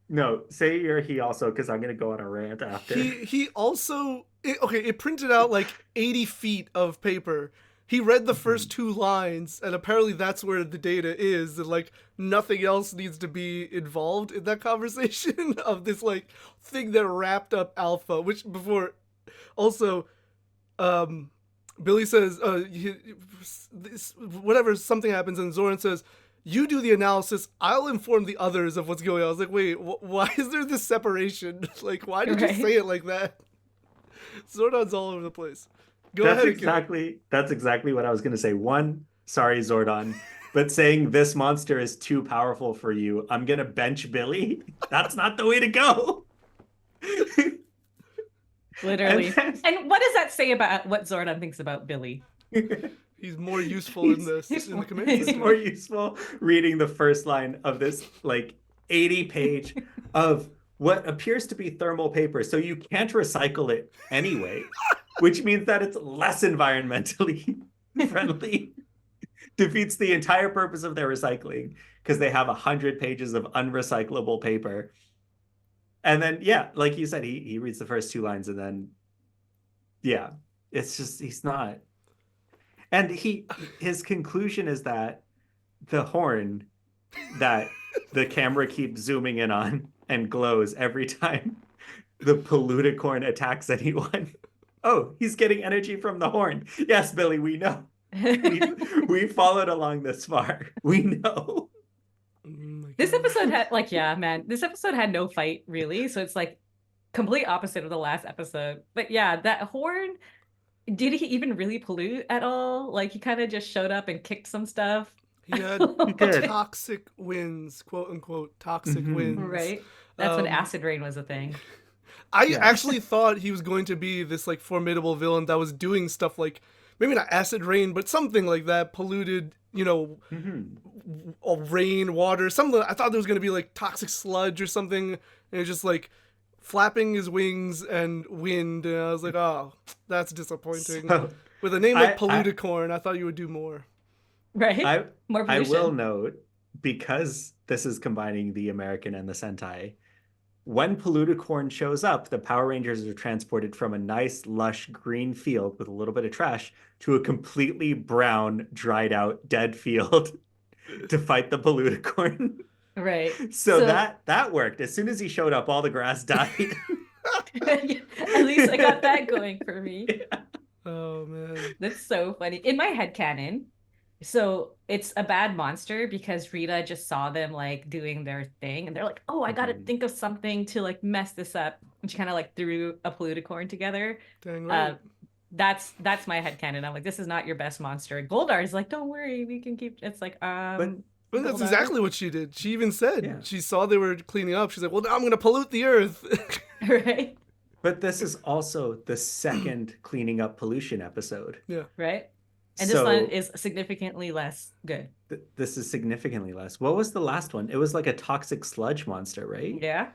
No, say you're he also, because I'm going to go on a rant after. He also... it printed out like 80 feet of paper. He read the first two lines, and apparently that's where the data is, and like nothing else needs to be involved in that conversation of this like thing that wrapped up Alpha. Which before, also, Billy says, whatever something happens, and Zoran says, "You do the analysis. I'll inform the others of what's going on." I was like, wait, why is there this separation? Like, why did you Right. say it like that? Zordon's all over the place. Go That's ahead. that's exactly what I was going to say. One, sorry, Zordon, but saying this monster is too powerful for you, I'm going to bench Billy. That's not the way to go. Literally. And And what does that say about what Zordon thinks about Billy? He's more useful in this in the command It's center. more useful reading the first line of this like 80-page of what appears to be thermal paper, so you can't recycle it anyway, which means that it's less environmentally friendly. Defeats the entire purpose of their recycling because they have 100 pages of unrecyclable paper. And then, yeah, like you said, he reads the first two lines and then, yeah, it's just, he's not. And his conclusion is that the horn that the camera keeps zooming in on and glows every time the poluticorn attacks anyone. Oh, he's getting energy from the horn. Yes, Billy, we know. We followed along this far. We know. Oh my This God. episode had this episode had no fight really, so it's like complete opposite of the last episode. But yeah, that horn, did he even really pollute at all? Like he kind of just showed up and kicked some stuff. He had did. toxic winds, quote unquote, toxic Mhm. winds. Right? That's when Um, acid rain was a thing. I Yeah. actually thought he was going to be this like formidable villain that was doing stuff like maybe not acid rain, but something like that, polluted, Mhm. Rain, water, something. I thought there was going to be like toxic sludge or something, and it was just like flapping his wings and wind. And I was like, oh, that's disappointing. So, With a name like I- Poluticorn, I thought you would do more. Right? More I pollution. will note, because this is combining the American and the Sentai, when Poluticorn shows up, the Power Rangers are transported from a nice, lush green field with a little bit of trash to a completely brown, dried out, dead field to fight the Poluticorn. Right. So that worked. As soon as he showed up, all the grass died. At least I got that going for me. Yeah. Oh man. That's so funny. In my head canon, so it's a bad monster because Rita just saw them like doing their thing and they're like, oh, I gotta think of something to like mess this up. And she kind of like threw a poluticorn together. Dang right. That's my head canon. I'm like, this is not your best monster. Goldar is like, don't worry, we can keep it's like Well, that's Goldar. exactly what she did. She even said Yeah. she saw they were cleaning up. She's like, well, now I'm gonna pollute the earth. Right. But this is also the second cleaning up pollution episode. Yeah. Right. And this one is significantly less good. This is significantly less. What was the last one? It was like a toxic sludge monster, right? Yeah.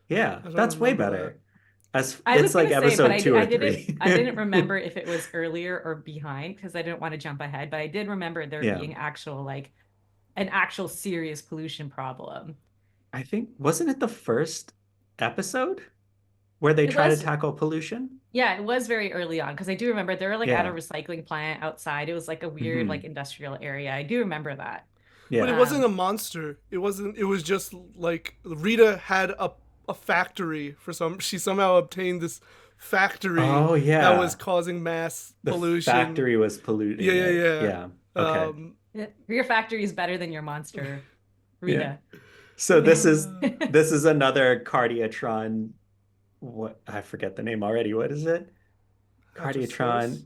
Yeah, don't that's way remember better. It's like episode 2 or 3. I didn't remember if it was earlier or behind because I didn't want to jump ahead, but I did remember there being an actual serious pollution problem. I think, wasn't it the first episode where they try to tackle pollution? Yeah, it was very early on because I do remember they were like at a recycling plant outside. It was like a weird like industrial area. I do remember that. Yeah. But it wasn't a monster. It was just like Rita had a factory she somehow obtained this factory that was causing mass pollution. The factory was polluting. Yeah. Okay. Your factory is better than your monster, Rita. Yeah. So this is another Cardiatron. What, I forget the name already. What is it? Cardiatron.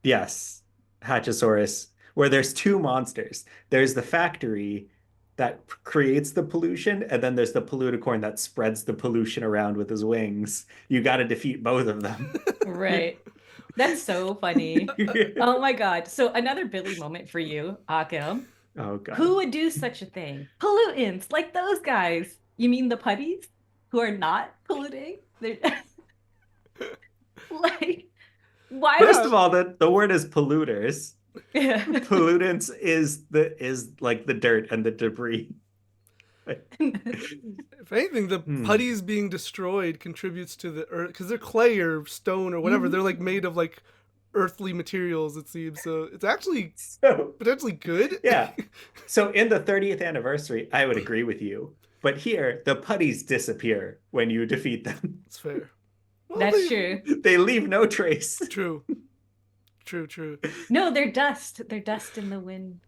Yes, Hatchosaurus. Where there's two monsters. There's the factory that creates the pollution, and then there's the poluticorn that spreads the pollution around with his wings. You got to defeat both of them. Right. That's so funny. Oh my God. So another Billy moment for you, Akil. Oh God. Who would do such a thing? Pollutants, like those guys. You mean the putties who are not polluting? Like, why? First of all, the word is polluters. Yeah. Pollutants is like the dirt and the debris. If anything, the putties being destroyed contributes to the earth because they're clay or stone or whatever. They're like made of like earthly materials, it seems. So it's actually potentially good. Yeah. So in the 30th anniversary, I would agree with you. But here, the putties disappear when you defeat them. It's fair. Well, That's true. They leave no trace. True. No, they're dust. They're dust in the wind.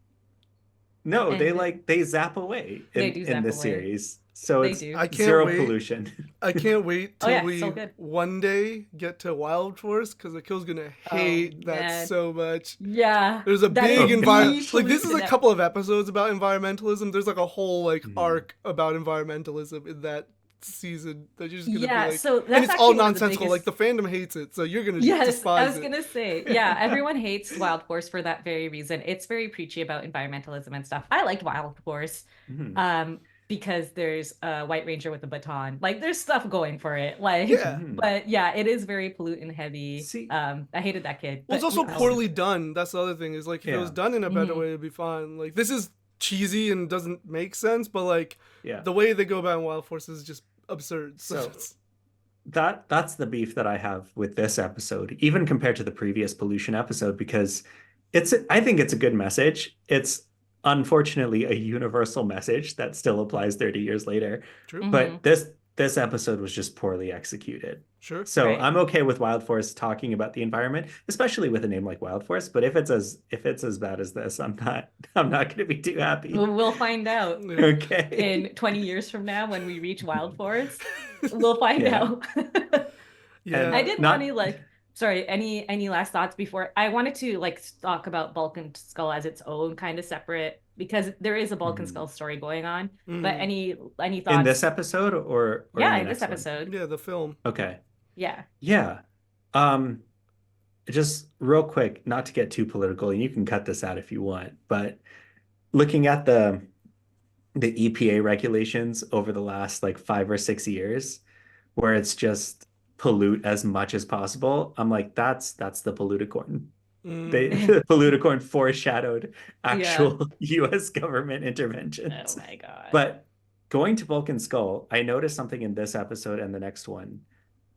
No, And they zap away in this series. So it's zero pollution. I can't wait till we so good. one day get to Wild Force because Akil's gonna hate that so much. Yeah. There's a big environment. Like this is a pollution couple of episodes about environmentalism. There's like a whole like arc about environmentalism in that season that you're just gonna be like, so that's and it's all actually one of the nonsensical. biggest- Like the fandom hates it, so you're gonna Yes, despise I was it. gonna say, yeah, everyone hates Wild Force for that very reason. It's very preachy about environmentalism and stuff. I liked Wild Force, because there's a White Ranger with a baton. Like, there's stuff going for it. Like, but yeah, it is very pollutant heavy. See, I hated that kid. Well, it's but, also poorly done. That's the other thing. Is like if it was done in a better way, it'd be fine. Like this is cheesy and doesn't make sense, but like the way they go about in Wild Force is just absurd. So that's the beef that I have with this episode, even compared to the previous pollution episode, because I think it's a good message. It's unfortunately a universal message that still applies 30 years later. True. But this episode was just poorly executed. Sure. So I'm okay with Wild Force talking about the environment, especially with a name like Wild Force. But if it's as bad as this, I'm not going to be too happy. We'll find out. Okay. In 20 years from now, when we reach Wild Force, we'll find out. I did want to sorry, any last thoughts before I wanted to talk about Bulk and Skull as its own kind of separate, because there is a Bulk and Skull story going on. But any thoughts in this episode or in this episode? Yeah, the film. Okay. Yeah. Just real quick, not to get too political, and you can cut this out if you want, but looking at the EPA regulations over the last 5 or 6 years, where it's just pollute as much as possible, I'm like, that's the poluticorn. The poluticorn foreshadowed actual U.S. government interventions. Oh my god! But going to Bulk and Skull, I noticed something in this episode and the next one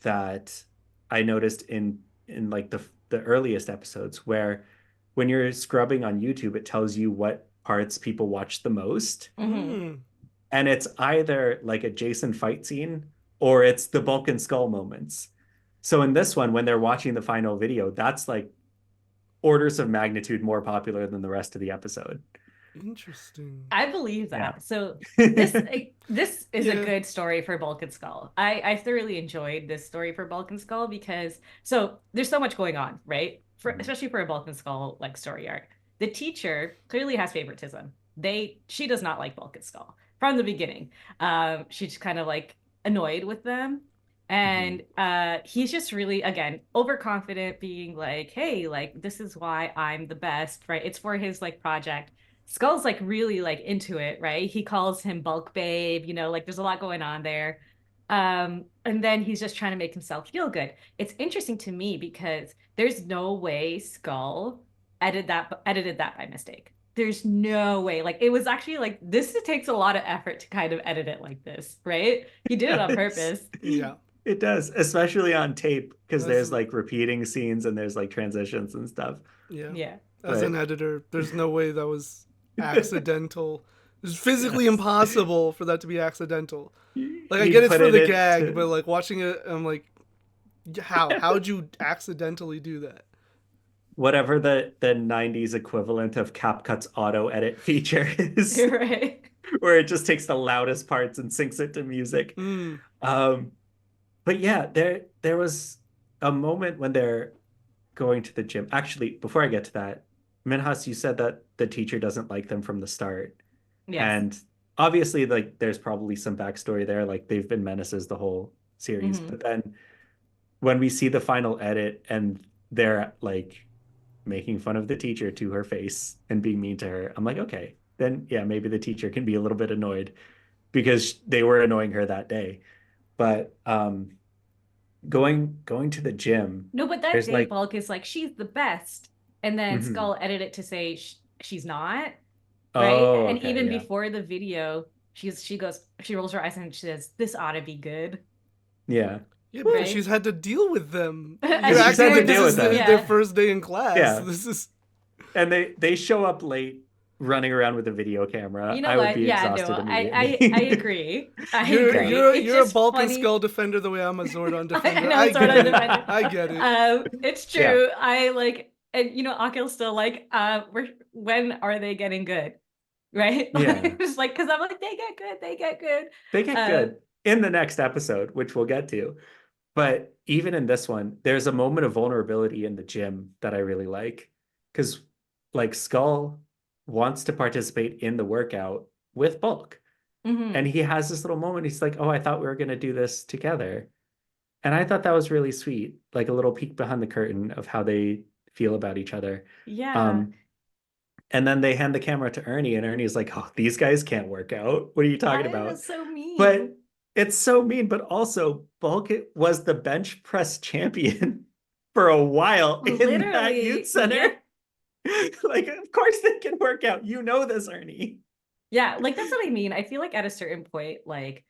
that I noticed in the earliest episodes, where when you're scrubbing on YouTube, it tells you what parts people watch the most. And and it's either like a Jason fight scene or it's the Bulk and Skull moments. So in this one, when they're watching the final video, that's like orders of magnitude more popular than the rest of the episode. Interesting. I believe that. Yeah. So this is Yeah. a good story for Bulk and Skull. I thoroughly enjoyed this story for Bulk and Skull because so there's so much going on, right? Especially for a Bulk and Skull like story arc. The teacher clearly has favoritism. She does not like Bulk and Skull from the beginning. She's kind of like annoyed with them. And he's just really, again, overconfident, being like, hey, like, this is why I'm the best, right? It's for his like project. Skull's like really like into it, right? He calls him Bulk Babe, like there's a lot going on there. And then he's just trying to make himself feel good. It's interesting to me because there's no way Skull edited that by mistake. There's no way. Like it was actually like this takes a lot of effort to kind of edit it like this, right? He did it on purpose. Yeah. It does, especially on tape, because That's- there's like repeating scenes and there's like transitions and stuff. Yeah. Yeah. As But- an editor, there's no way that was accidental. It's physically impossible for that to be accidental. Like I He get it's put for it the in gag, to- but like watching it, I'm like, how'd you accidentally do that? Whatever the 90s equivalent of CapCut's auto edit feature is, Right. where it just takes the loudest parts and syncs it to music. Mm. But yeah, there was a moment when they're going to the gym. Actually, before I get to that, Minhas, you said that the teacher doesn't like them from the start. Yes. And obviously, like, there's probably some backstory there. Like, they've been menaces the whole series. Mhm. But then when we see the final edit and they're like making fun of the teacher to her face and being mean to her, I'm like, okay, then yeah, maybe the teacher can be a little bit annoyed because they were annoying her that day. But going to the gym, No, but that there's day like, Bulk is like, she's the best. And then Mhm. Skull edited it to say she's not. Right. oh, And okay, even yeah. before the video, she rolls her eyes and she says, this ought to be good. Yeah. Yeah, because Right? she's had to deal with them. She's You're had acting to like deal this with is them. their Yeah. first day in class. Yeah. This is And they show up late running around with a video camera. You know I would what? be Yeah, exhausted no, I immediately. agree. I you're agree. you're, It's you're a just Balkan funny. Skull defender the way I'm a Zordon defender. know, I Zordon get it. defender. I get it. It's true. I like, and Akil's still like, when are they getting good? Right? Yeah. Just like, because I'm like, they get good. They get Uh, good in the next episode, which we'll get to. But even in this one, there's a moment of vulnerability in the gym that I really like. Because like Skull wants to participate in the workout with Bulk. mhm. And he has this little moment. He's like, oh, I thought we were going to do this together. And I thought that was really sweet. Like a little peek behind the curtain of how they feel about each other. Yeah. And then they hand the camera to Ernie, and Ernie's like, oh, these guys can't work out. What are you talking Why about? is it so mean? But it's so mean. But also, Bulk was the bench press champion for a while in that Literally, youth center. Like, of course they can work out. You know this, Ernie. Yeah, like that's what I mean. I feel like at a certain point, like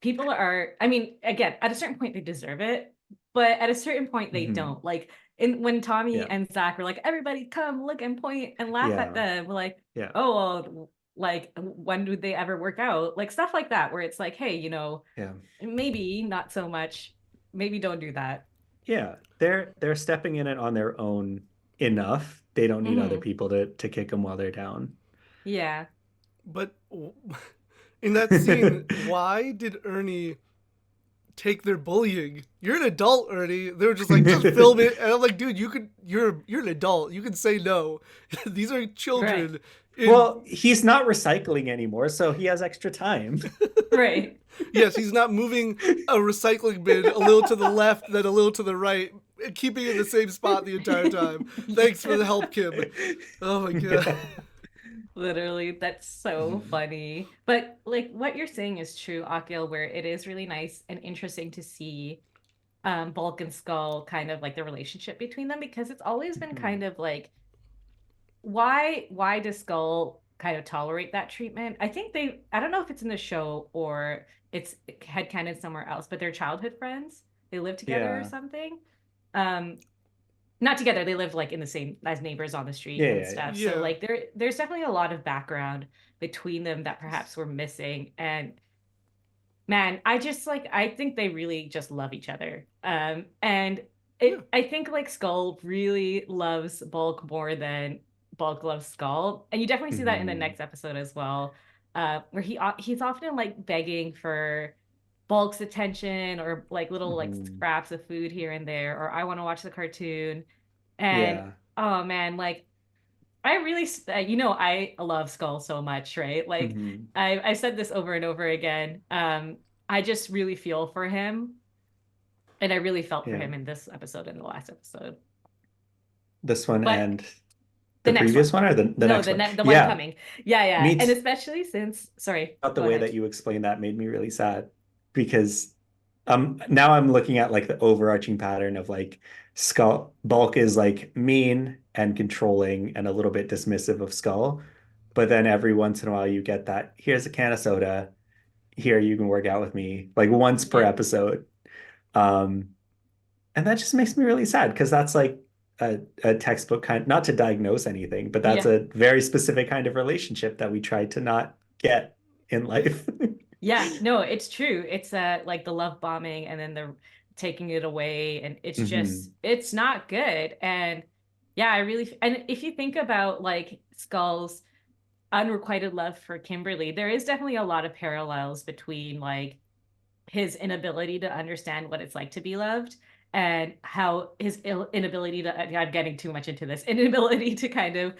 people are, I mean, again, at a certain point they deserve it, but at a certain point they Mhm. don't. Like when Tommy Yeah. and Zach were like, everybody come look and point and laugh at Yeah. them. We're like, Yeah. oh, well, like when do they ever work out? Like stuff like that, where it's like, hey, Yeah. maybe not so much, maybe don't do that. Yeah. They're stepping in it on their own enough. They don't need other Mhm. people to kick them while they're down. Yeah. But in that scene, why did Ernie take their bullying? You're an adult, Ernie. They were just like, just film it. And I'm like, dude, you're an adult. You can say no. These are children. Well, he's not recycling anymore, so he has extra time. Right. Yes, he's not moving a recycling bin a little to the left, then a little to the right, keeping it in the same spot the entire time. Thanks for the help, Kim. Oh my god. Literally, that's so funny. But like what you're saying is true, Akil, where it is really nice and interesting to see Bulk and Skull kind of like the relationship between them, because it's always been Mhm. kind of like why does Skull kind of tolerate that treatment? I think I don't know if it's in the show or it's headcanon somewhere else, but they're childhood friends. They live together or Yeah. something. not together. They live like in the same as neighbors on the street Yeah, and yeah, stuff. yeah. So like there's definitely a lot of background between them that perhaps we're missing. And man, I think they really just love each other. And Yeah. I think like Skull really loves Bulk more than Bulk loves Skull, and you definitely see that in the Mhm. next episode as well, where he's often like begging for Bulk's attention or like little like Mhm. scraps of food here and there, or I want to watch the cartoon. And Yeah. oh man, like I really, I love Skull so much, right? Like Mhm. I said this over and over again. I just really feel for him, and I really felt for Yeah. him in this episode and the last episode. This one But and the the next previous one, one or the no, next one? the one Yeah. coming, yeah, Me and t- especially since, sorry, thought the go way ahead. that you explained that made me really sad because now I'm looking at like the overarching pattern of like Skull Bulk is like mean and controlling and a little bit dismissive of Skull, but then every once in a while you get that here's a can of soda, here you can work out with me like once per Yeah, episode. Um, and that just makes me really sad because that's like a textbook kind, not to diagnose anything, but that's yeah. a very specific kind of relationship that we try to not get in life. Yeah, no, it's true. It's like the love bombing and then the taking it away, and it's just Hmm. it's not good. And yeah, and if you think about like Skull's unrequited love for Kimberly, there is definitely a lot of parallels between like his inability to understand what it's like to be loved and how his inability to I'm getting too much into this inability to kind of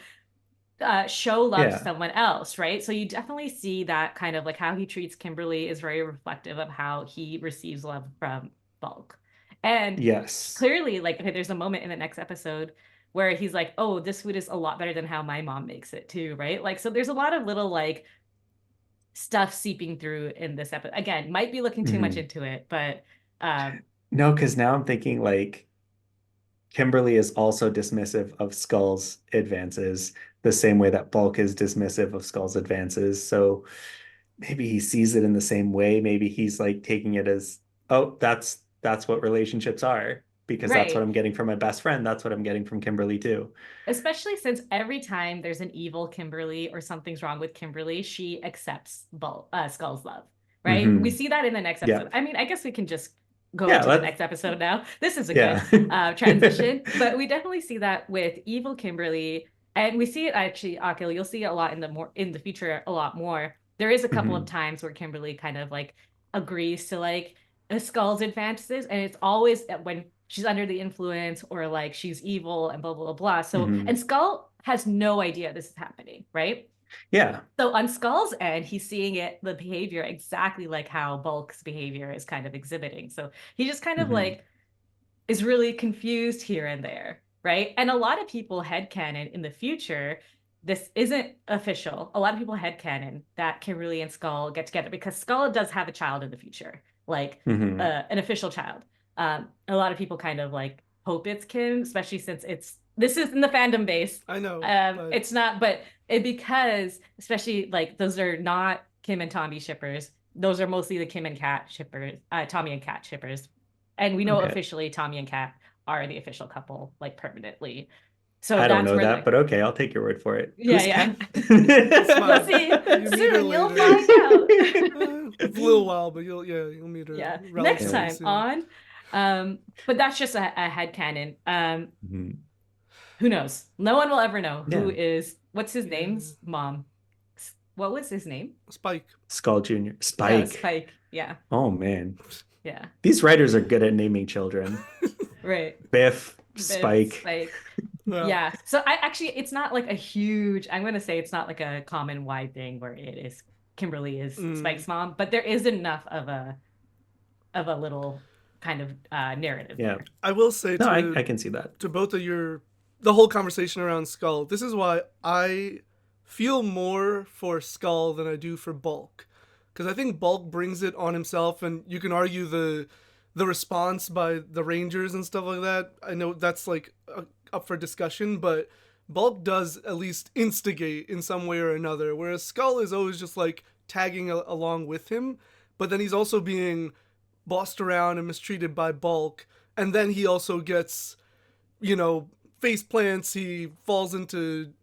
show love to Yeah. someone else, right? So you definitely see that kind of like how he treats Kimberly is very reflective of how he receives love from Bulk. And Yes. clearly, like, okay, there's a moment in the next episode where he's like, oh, this food is a lot better than how my mom makes it too, right? Like, so there's a lot of little like stuff seeping through in this episode. Again, might be looking too much Hmm. into it, but um, No, because now I'm thinking like Kimberly is also dismissive of Skull's advances, the same way that Bulk is dismissive of Skull's advances. So maybe he sees it in the same way. Maybe he's like taking it as, oh, that's what relationships are, because that's what right. I'm getting from my best friend. That's what I'm getting from Kimberly too. Especially since every time there's an evil Kimberly or something's wrong with Kimberly, she accepts Skull's love, right? We Hmm. see that in the next Yeah. episode. I mean, I guess we can just go Yeah. into the next episode now. This is a Yeah. good transition, but we definitely see that with evil Kimberly, and we see it actually, Akil. You'll see it a lot in the future, a lot more. There is a couple of Hmm. times where Kimberly kind of like agrees to like Skull's advances, and it's always when she's under the influence or like she's evil and blah blah blah. So Hmm. and Skull has no idea this is happening, right? Yeah. So on Skull's end, he's seeing the behavior exactly like how Bulk's behavior is kind of exhibiting. So he just kind of Hmm. like is really confused here and there, right? And a lot of people headcanon in the future, this isn't official. A lot of people headcanon that Kimberly and Skull get together because Skull does have a child in the future, like Hmm. an official child. A lot of people kind of like hope it's Kim, especially since this is in the fandom base. I know, but It's not, but because especially like those are not Kim and Tommy shippers. Those are mostly the Kim and Kat shippers, Tommy and Kat shippers. And we know Okay. officially Tommy and Kat are the official couple, like permanently. So I don't that's know where that, but okay, I'll take your word for it. yeah, Who's yeah. Kat? We'll see. You meet her Soon you'll later. find out. It's a little while, but you'll meet her. Yeah. Next relatively time soon. on. But that's just a headcanon. Mhm. Who knows? No one will ever know Yeah. who is what's his Yeah. name's mom. What was his name? Spike. Skull Jr. Oh, Spike. Spike. Yeah. Oh man. Yeah. These writers are good at naming children. Right. Biff, Biff, Spike. Spike. Yeah. Yeah. So it's not like a huge, I'm going to say it's not like a common wide thing where it is Kimberly is Spike's mom, but there is enough of a little kind of narrative Yeah. there. I will say No, to I can see that. to both of the whole conversation around Skull. This is why I feel more for Skull than I do for Bulk, because I think Bulk brings it on himself, and you can argue the response by the Rangers and stuff like that. I know that's like up for discussion, but Bulk does at least instigate in some way or another, whereas Skull is always just like tagging along with him, but then he's also being bossed around and mistreated by Bulk, and then he also gets face plants, he falls into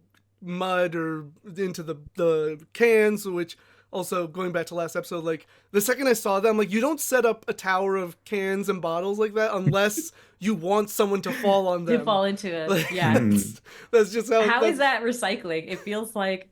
mud or into the cans, which also going back to last episode, like the second I saw them, like you don't set up a tower of cans and bottles like that unless you want someone to fall on them. To fall into it. Like, Yeah. that's just How is that recycling? It feels like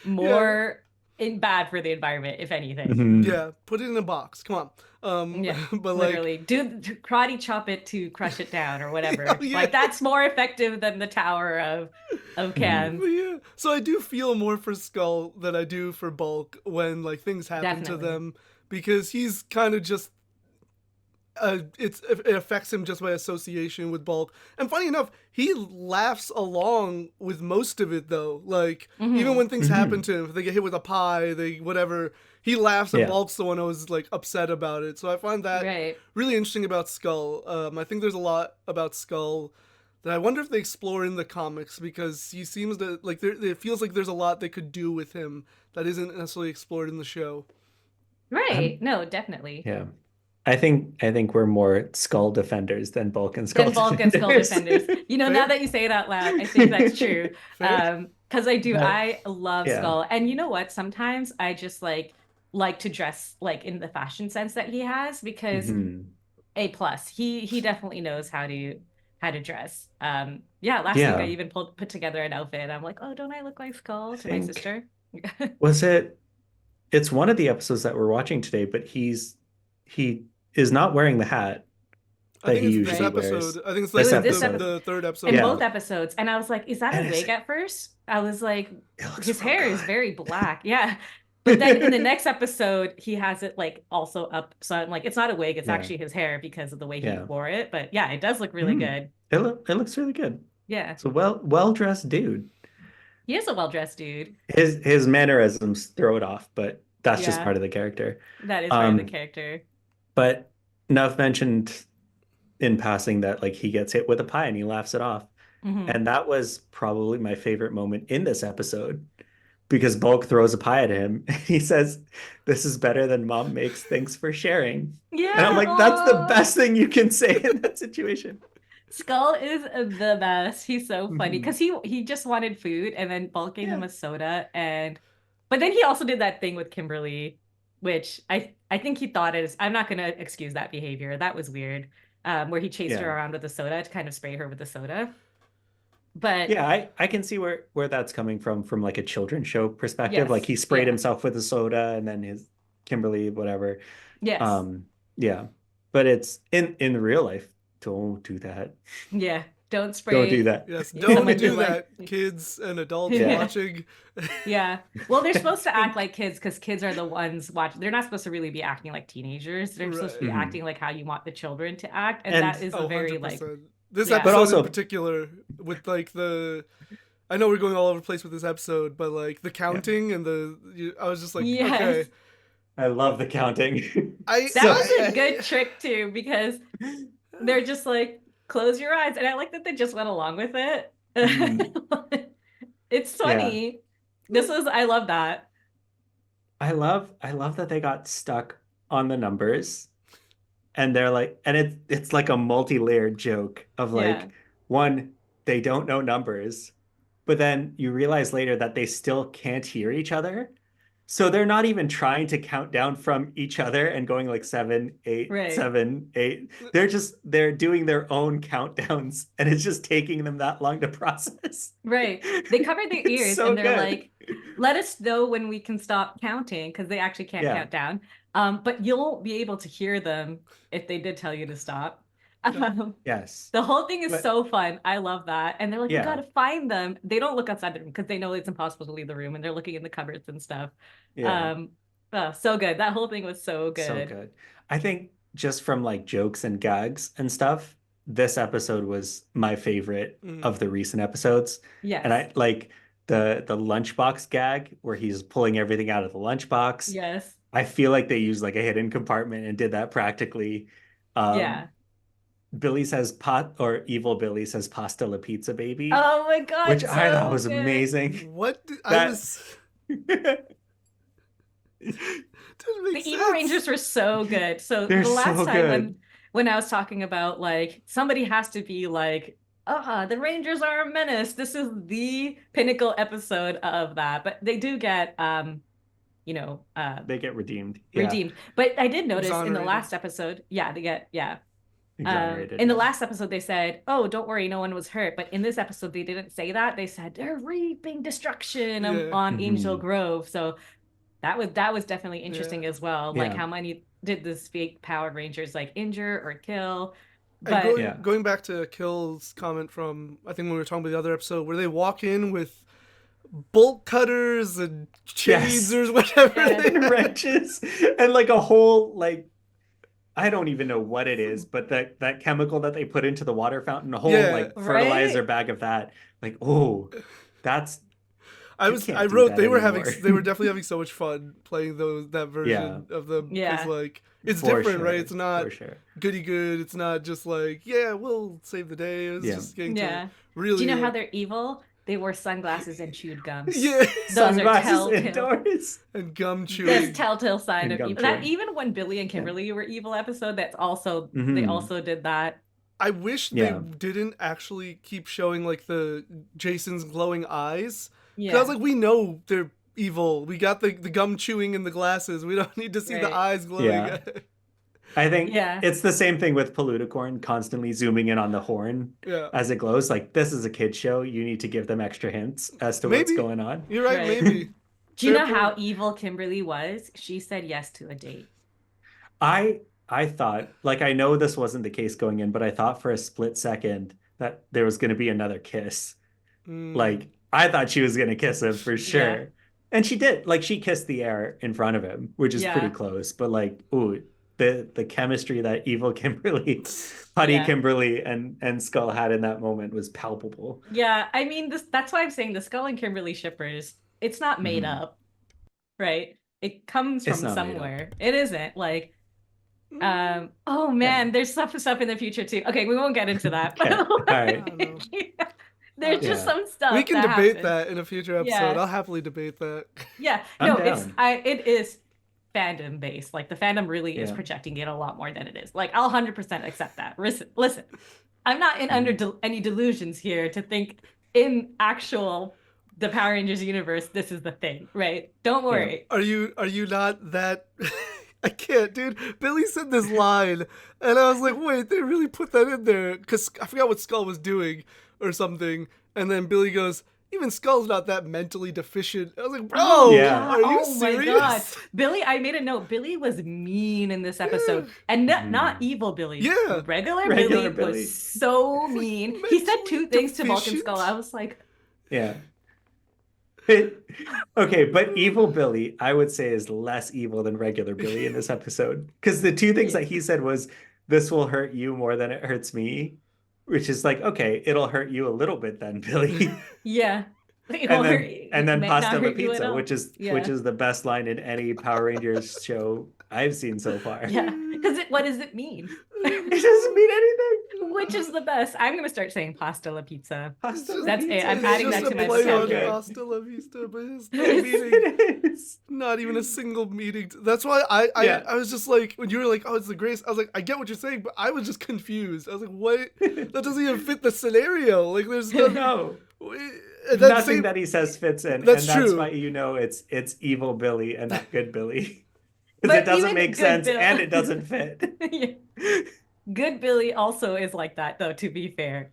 more bad for the environment, if anything. Yeah, put it in a box. Come on. But literally do karate chop it to crush it down or whatever. Yeah. Like that's more effective than the tower of cans. Yeah. So I do feel more for Skull than I do for Bulk when like things happen to them, because he's kind of just it affects him just by association with Bulk. And funny enough, he laughs along with most of it though. Like even when things happen to him, if they get hit with a pie, whatever, he laughs, and Bulk's the one who was like upset about it. So I find that really interesting about Skull. I think there's a lot about Skull that I wonder if they explore in the comics, because he seems to like it feels like there's a lot they could do with him that isn't necessarily explored in the show. Right. No, definitely. Yeah. I think we're more Skull defenders than Bulk and Skull defenders. You know, now that you say it out loud, I think that's true. Because I love Skull. And you know what? Sometimes I just like to dress like in the fashion sense that he has, because A+. He definitely knows how to dress. Last week I even put together an outfit and I'm like, oh, don't I look like Skull to my sister? It's one of the episodes that we're watching today, but he is not wearing the hat that he usually wears. I think it's the third episode. In both episodes. And I was like, is that a wig at first? I was like, his hair is very black. Yeah. But then in the next episode, he has it like also up. So I'm like, it's not a wig. It's actually his hair because of the way he wore it. But yeah, it does look really good. It looks really good. Yeah. It's a well-dressed dude. He is a well-dressed dude. His mannerisms throw it off, but that's just part of the character. That is part of the character. But Nuff mentioned in passing that like he gets hit with a pie and he laughs it off. And that was probably my favorite moment in this episode, because Bulk throws a pie at him and he says, "This is better than Mom makes, thanks for sharing." Yeah. And I'm like, that's the best thing you can say in that situation. Skull is the best. He's so funny because he just wanted food, and then Bulk gave him a soda, but then he also did that thing with Kimberly, which I think he thought is, I'm not gonna excuse that behavior. That was weird. Where he chased her around with the soda to kind of spray her with the soda. But yeah, I can see where that's coming from like a children's show perspective. Like he sprayed himself with a soda and then his Kimberly, whatever. Yes. But it's in real life. Don't do that. Yeah. Don't spray. Don't do that. Yes. Don't do that. Kids and adults watching. Yeah. Well, they're supposed to act like kids because kids are the ones watching. They're not supposed to really be acting like teenagers. They're supposed to be acting like how you want the children to act. And that is a very 100%. Like. This episode in particular, with like I know we're going all over the place with this episode, but like the counting and I was just like, okay. I love the counting. That was a good trick too, because they're just like, close your eyes. And I like that they just went along with it. It's funny. I love that. I love that they got stuck on the numbers. And they're like, and it's like a multi-layered joke of like, one, they don't know numbers, but then you realize later that they still can't hear each other. So they're not even trying to count down from each other and going like 7, 8, 7, 8. They're doing their own countdowns, and it's just taking them that long to process. Right. They covered their ears and they're like, let us know when we can stop counting, because they actually can't count down. But you won't be able to hear them if they did tell you to stop. Yes. The whole thing is so fun. I love that. And they're like, we gotta find them. They don't look outside the room because they know it's impossible to leave the room, and they're looking in the cupboards and stuff. So good. That whole thing was so good. So good. I think just from like jokes and gags and stuff, this episode was my favorite of the recent episodes. Yes. And I like the lunchbox gag where he's pulling everything out of the lunchbox. Yes. I feel like they used like a hidden compartment and did that practically. Billy says evil Billy says pasta la pizza baby. Oh my god. Which I thought was amazing. What? The Evil Rangers were so good. So the last time when I was talking about like somebody has to be like the Rangers are a menace. This is the pinnacle episode of that. But they do get you know, They get redeemed. Yeah. redeemed. But I did notice in the Exonerated. last episode, yeah, they get Exonerated. in the yeah. last episode they said, "Oh, don't worry, no one was hurt." But in this episode they didn't say that. They said they're reaping destruction Yeah. on Angel Mhm. Grove. So that was definitely interesting as well. Like Yeah. how many did the fake Power Rangers like injure or kill? And But going, Yeah. going back to Kill's comment from, I think when we were talking about the other episode, where they walk in with bolt cutters and Yes. chains or whatever. Yeah. they And have. wrenches and like a whole like I don't even know what it is, but that chemical that they put into the water fountain, a whole Yeah. like Right? fertilizer bag of that. Like, oh, that's I You was. can't I do wrote. that They were anymore. having. They were definitely having so much fun playing that version of them. Yeah. Because like it's for different, sure, right? It's not for sure. goody good. It's not just like, yeah, we'll save the day. It's Yeah. just getting yeah. to really. Do you know how they're evil? They wore sunglasses and chewed gum. Yeah, Those are Sunglasses telltale. indoors. and gum That's chewing. telltale sign And of gum evil. That chewing. even when Billy and Kimberly were evil episode, that's also they Mhm. also did that. I wish Yeah. they didn't actually keep showing like the Jason's glowing eyes. 'Cause I Yeah. was like, we know they're evil. We got the gum chewing and the glasses. We don't need to see the Right. eyes glowing. Yeah. I think Yeah. it's the same thing with Poluticorn constantly zooming in on the horn Yeah. as it glows. Like, this is a kid's show. You need to give them extra hints as to what's Maybe. going on. You're right. Right. Maybe. Do you know Fair how point. evil Kimberly was? She said yes to a date. I thought, like, I know this wasn't the case going in, but I thought for a split second that there was going to be another kiss. Mm. Like, I thought she was going to kiss him for sure. Yeah. And she did. Like, she kissed the air in front of him, which is Yeah. pretty close. But, like, ooh, the chemistry that evil Kimberly, Putty Yeah. Kimberly, and Skull had in that moment was palpable. Yeah, I mean that's why I'm saying the Skull and Kimberly shippers, it's not made Mhm. up, right? It comes It's from not made up. somewhere. It isn't like oh man, there's stuff in the future too. Okay, we won't get into that. But Okay. All right. I don't know. there's just Yeah. some stuff We can that debate happens. that in a future episode. Yeah. I'll happily debate that. Yeah, I'm no, down. it is fandom based. Like the fandom really is Yeah. projecting it a lot more than it is. Like I'll 100% accept that. Listen, I'm not in under any delusions here to think in actual the Power Rangers universe this is the thing, right? Don't worry. Are you not that? I can't, dude. Billy said this line, and I was like, wait, they really put that in there because I forgot what Skull was doing or something. And then Billy goes, even Skull's not that mentally deficient. I was like, bro, Yeah. are you Oh my serious? god. Billy, I made a note. Billy was mean in this episode. And not evil Billy. Yeah. Regular Regular Billy Billy. was so mean. He said Mentally two things to Vulcan deficient. Skull. I was like, Yeah. Okay, but evil Billy, I would say, is less evil than regular Billy in this episode. Because the two things that he said was, this will hurt you more than it hurts me. Which is like, okay, it'll hurt you a little bit then, Billy. yeah. and then May not pasta la hurt you at pizza, all. which is Yeah. the best line in any Power Rangers show I've seen so far. Yeah. Because what does it mean? It doesn't mean anything. Which is the best. I'm gonna start saying pasta la pizza. Pasta la That's it. pizza I'm is adding just that Just to a my play on vocabulary. Hasta La Vista, but it's no Yes. meaning. It is. Not even a single meeting. That's why I was just like, when you were like, oh, it's the grace. I was like, I get what you're saying, but I was just confused. I was like, what? That doesn't even fit the scenario. Like, there's no. No. And then Nothing same- that he says fits in. That's and that's true. why you know it's evil Billy and not good Billy. But Because it doesn't even make good sense Bill- and it doesn't fit. Yeah. Good Billy also is like that, though, to be fair.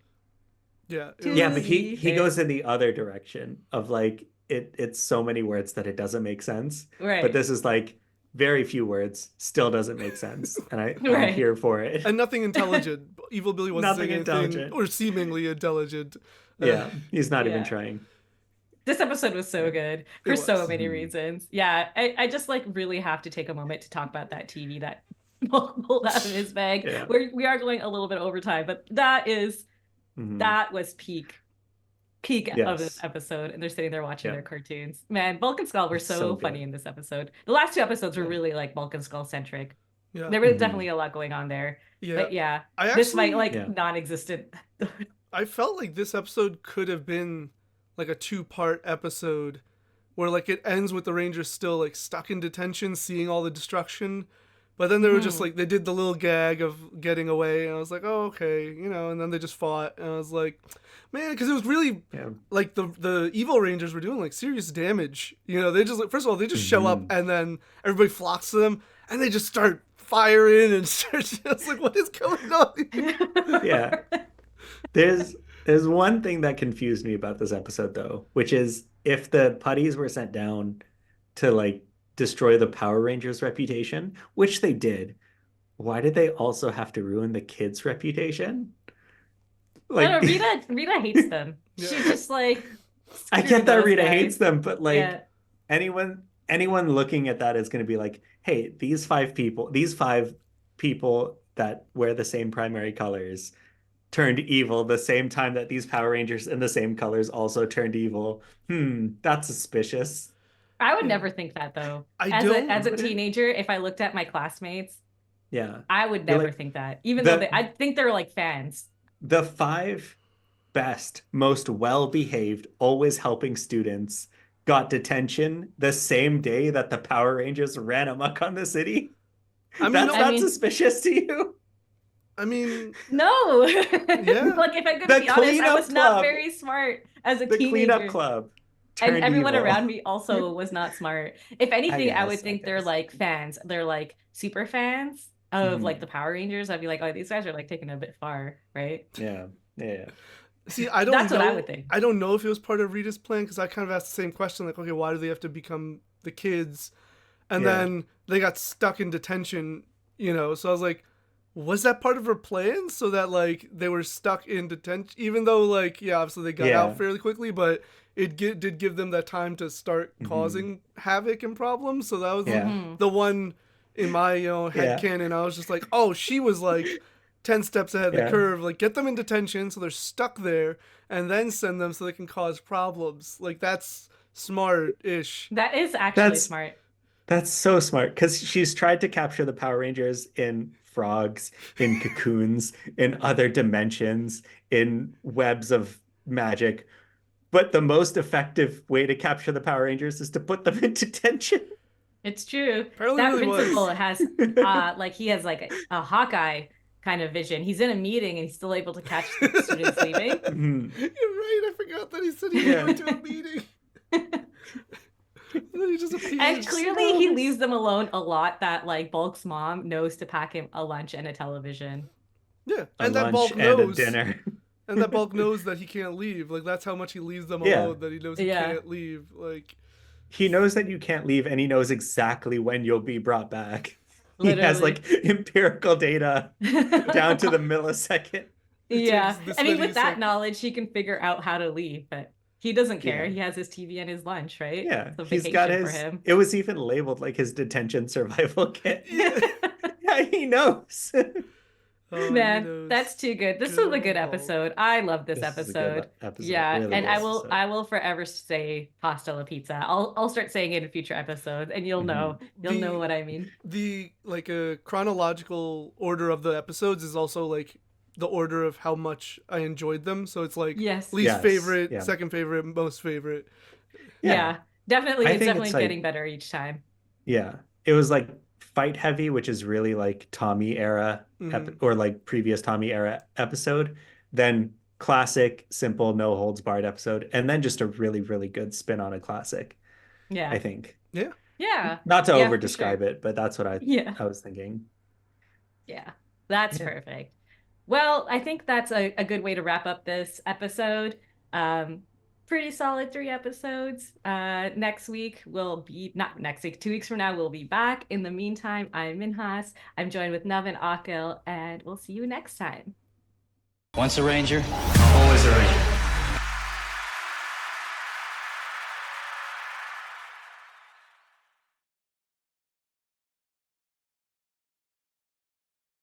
Yeah. it To Yeah, was- but he fair. goes in the other direction of like it's so many words that it doesn't make sense. Right. But this is like very few words, still doesn't make sense. And I'm Right. here for it. And nothing intelligent. Evil Billy wasn't Nothing saying anything, intelligent. or seemingly intelligent. Yeah, he's not even Yeah. trying. This episode was so good for It so was. many Mhm. reasons. Yeah, I just like really have to take a moment to talk about that TV that Bulk pulled out of his bag. Yeah. We are going a little bit over time, but Mhm. that was peak of this Yes. episode, and they're sitting there watching Yeah. their cartoons. Man, Bulk and Skull were It's so, so funny good. in this episode. The last two episodes were Yeah. really like Bulk and Skull centric. Yeah. There was Mhm. definitely a lot going on there. Yeah. But yeah, I this might actually- like Yeah. non-existent. I felt like this episode could have been like a 2-part episode where like it ends with the Rangers still like stuck in detention, seeing all the destruction, But then they were just like, they did the little gag of getting away, and I was like, oh, okay, you know, and then they just fought, and I was like, man, because it was really, like, the evil Rangers were doing, like, serious damage. You know, they just, like, first of all, they just show up, and then everybody flocks to them, and they just start firing, and start, I was like, what is going on? Yeah. There's one thing that confused me about this episode, though, which is if the putties were sent down to, like, destroy the Power Rangers' reputation, which they did, why did they also have to ruin the kids' reputation? Like, no, Rita hates them. She's just like, I get that Rita guys. hates them, but like anyone looking at that is going to be like, hey, these five people that wear the same primary colors turned evil the same time that these Power Rangers in the same colors also turned evil. That's suspicious. I would never think that, though. As a teenager, if I looked at my classmates, I would never think that. Even though I think they're like fans. The 5 best, most well-behaved, always helping students got detention the same day that the Power Rangers ran amok on the city. That's not suspicious to you? I mean, no. Yeah. Like, if I'm gonna be honest, I was not very smart as a teenager. The cleanup club. And everyone around me also was not smart. If anything, I would think they're like fans. They're like super fans of like the Power Rangers. I'd be like, oh, these guys are like taking it a bit far, right? Yeah. See, I don't know. That's what I would think. I don't know if it was part of Rita's plan, because I kind of asked the same question, like, okay, why do they have to become the kids? And then they got stuck in detention, you know? So I was like, was that part of her plan? So that, like, they were stuck in detention, even though, like, obviously they got out fairly quickly, but it did give them that time to start causing havoc and problems. So that was the one in my headcanon. I was just like, oh, she was like 10 steps ahead of the curve. Like, get them in detention so they're stuck there, and then send them so they can cause problems. Like, that's smart-ish. That is actually smart. That's so smart, because she's tried to capture the Power Rangers in frogs, in cocoons, in other dimensions, in webs of magic. But the most effective way to capture the Power Rangers is to put them in detention. It's true. Apparently that really principal has like, he has like a Hawkeye kind of vision. He's in a meeting and he's still able to catch the students leaving. You're right. I forgot that he said he went to a meeting. And clearly he leaves them alone a lot, that like Bulk's mom knows to pack him a lunch and a television. Yeah, and that Bulk knows. And a dinner. And that Bulk knows that he can't leave. Like, that's how much he leaves them alone, that he knows he can't leave. Like, he knows that you can't leave, and he knows exactly when you'll be brought back. Literally. He has like empirical data down to the millisecond. Yeah. I mean, with that knowledge, he can figure out how to leave, but he doesn't care. Yeah. He has his TV and his lunch, right? Yeah. It's a He's vacation got for him. It was even labeled like his detention survival kit. Yeah, he knows. Oh, man, that's too good. This was a good episode. I love this episode. Yeah, really, and I will forever say pasta la pizza. I'll start saying it in future episodes, and you'll know what I mean. The like a chronological order of the episodes is also like the order of how much I enjoyed them. So it's like least favorite, second favorite, most favorite. Yeah, definitely. It's definitely getting better each time. Yeah, it was like fight heavy, which is really like Tommy era or like previous Tommy era episode, then classic, simple, no holds barred episode, and then just a really, really good spin on a classic. Yeah, I think. Yeah. Not to over describe it, but that's what I was thinking. Yeah, that's perfect. Well, I think that's a good way to wrap up this episode. Pretty solid 3 episodes. Next week will be, not next week, 2 weeks from now, we'll be back. In the meantime, I'm Minhas. I'm joined with Nav and Akil, and we'll see you next time. Once a Ranger, always a Ranger.